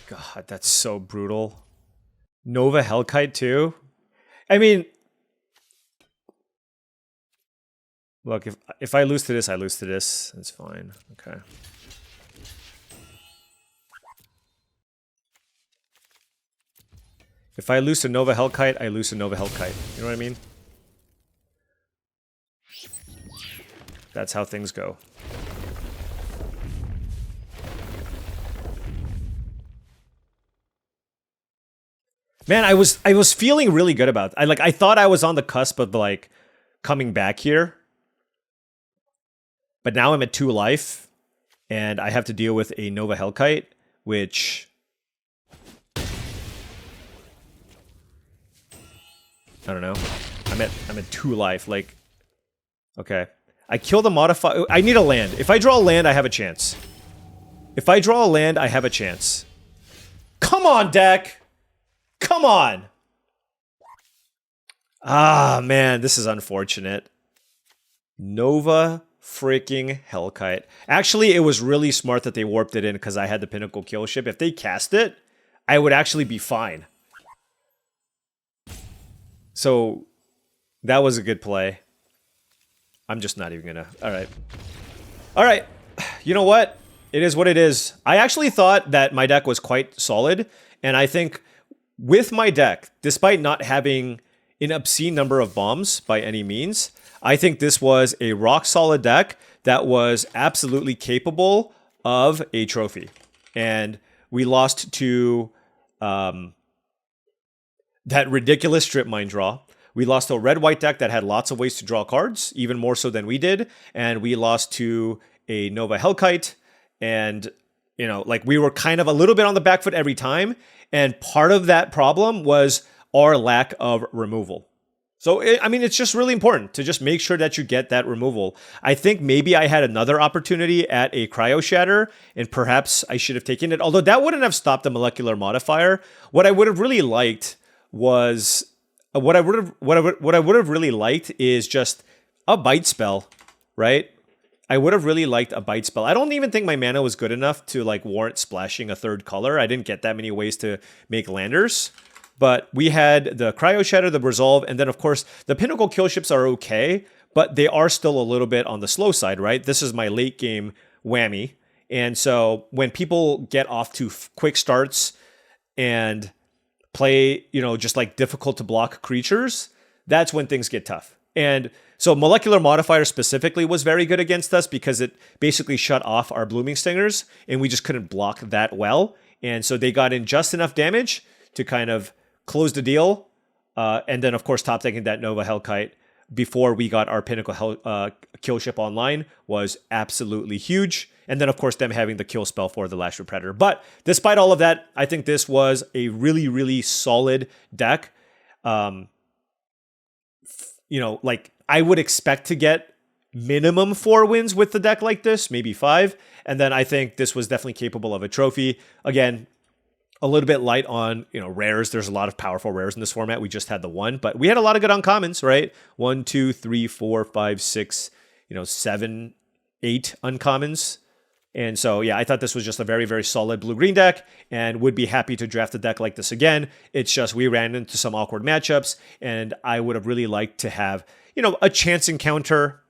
God, that's so brutal. Nova Hellkite too? I mean, look, if I lose to this, I lose to this. That's fine. Okay. If I lose to Nova Hellkite, I lose to Nova Hellkite. You know what I mean? That's how things go. Man, I was feeling really good about it. I thought I was on the cusp of like coming back here. But now I'm at 2 life and I have to deal with a Nova Hellkite, which I don't know. I'm at 2 life. Like, okay. I kill the modifier. I need a land. If I draw a land, I have a chance. If I draw a land, I have a chance. Come on, deck! Come on! Ah, man, this is unfortunate. Nova freaking Hellkite. Actually, it was really smart that they warped it in because I had the Pinnacle Kill Ship. If they cast it, I would actually be fine. So, that was a good play. I'm just not even gonna... Alright. Alright. You know what? It is what it is. I actually thought that my deck was quite solid, and I think with my deck, despite not having an obscene number of bombs by any means, I think this was a rock-solid deck that was absolutely capable of a trophy. And we lost to that ridiculous Strip Mine draw. We lost to a red-white deck that had lots of ways to draw cards, even more so than we did. And we lost to a Nova Hellkite. And, you know, like we were kind of a little bit on the back foot every time. And part of that problem was our lack of removal. So, I mean, it's just really important to just make sure that you get that removal. I think maybe I had another opportunity at a Cryo Shatter, and perhaps I should have taken it. Although that wouldn't have stopped the molecular modifier. What I would have really liked was... What I would have really liked is just a bite spell, right? I would have really liked a bite spell. I don't even think my mana was good enough to like warrant splashing a 3rd color. I didn't get that many ways to make landers. But we had the Cryo Shatter, the Resolve, and then of course the Pinnacle Kill Ships are okay, but they are still a little bit on the slow side, right? This is my late game whammy. And so when people get off to quick starts and play, you know, just like difficult to block creatures, that's when things get tough. And so Molecular Modifier specifically was very good against us because it basically shut off our Blooming Stingers and we just couldn't block that well. And so they got in just enough damage to kind of close the deal. And then, of course, top decking that Nova Hellkite before we got our Pinnacle Kill Ship online was absolutely huge. And then, of course, them having the kill spell for the Lashwood Predator. But despite all of that, I think this was a really, really solid deck. You know, like, I would expect to get minimum 4 wins with the deck like this, maybe 5. And then I think this was definitely capable of a trophy. Again, a little bit light on, you know, rares. There's a lot of powerful rares in this format. We just had the 1, but we had a lot of good uncommons, right? 1, 2, 3, 4, 5, 6, 7, 8 uncommons. And so, yeah, I thought this was just a very, very solid blue-green deck and would be happy to draft a deck like this again. It's just we ran into some awkward matchups, and I would have really liked to have, a chance encounter,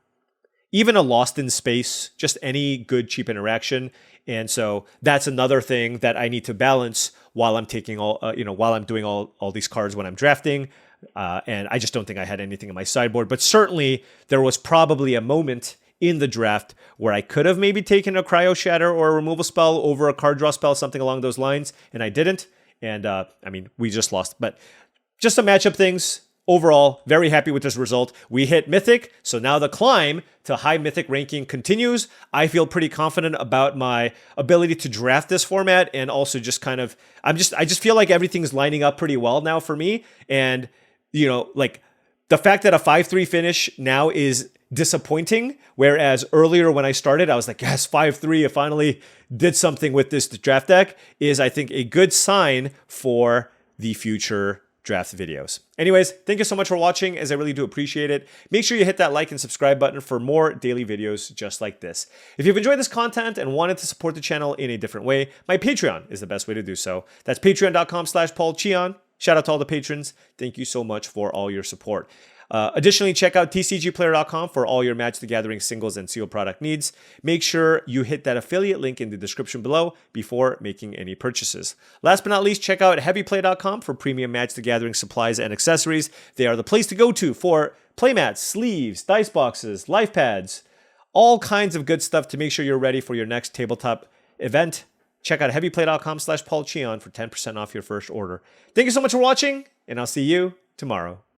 even a Lost in Space, just any good, cheap interaction. And so that's another thing that I need to balance while I'm taking while I'm doing all these cards when I'm drafting. And I just don't think I had anything in my sideboard. But certainly there was probably a moment in the draft where I could have maybe taken a Cryo Shatter or a removal spell over a card draw spell, something along those lines, and I didn't. And we just lost. But just some matchup things. overall, very happy with this result. We hit Mythic, so now the climb to high Mythic ranking continues. I feel pretty confident about my ability to draft this format, and also just kind of, I just feel like everything's lining up pretty well now for me. And, you know, like the fact that a 5-3 finish now is disappointing, whereas earlier when I started, I was like, yes, 5-3, I finally did something with this draft deck, is I think a good sign for the future draft videos. Anyways, thank you so much for watching, as I really do appreciate it. Make sure you hit that like and subscribe button for more daily videos just like this. If you've enjoyed this content and wanted to support the channel in a different way, my Patreon is the best way to do so. That's patreon.com/paulcheon. Shout out to all the patrons. Thank you so much for all your support. Additionally, check out TCGplayer.com for all your Magic the Gathering singles and sealed product needs. Make sure you hit that affiliate link in the description below before making any purchases. Last but not least, check out heavyplay.com for premium Magic the Gathering supplies and accessories. They are the place to go to for playmats, sleeves, dice boxes, life pads, all kinds of good stuff to make sure you're ready for your next tabletop event. Check out heavyplay.com/paulcheon for 10% off your first order. Thank you so much for watching, and I'll see you tomorrow.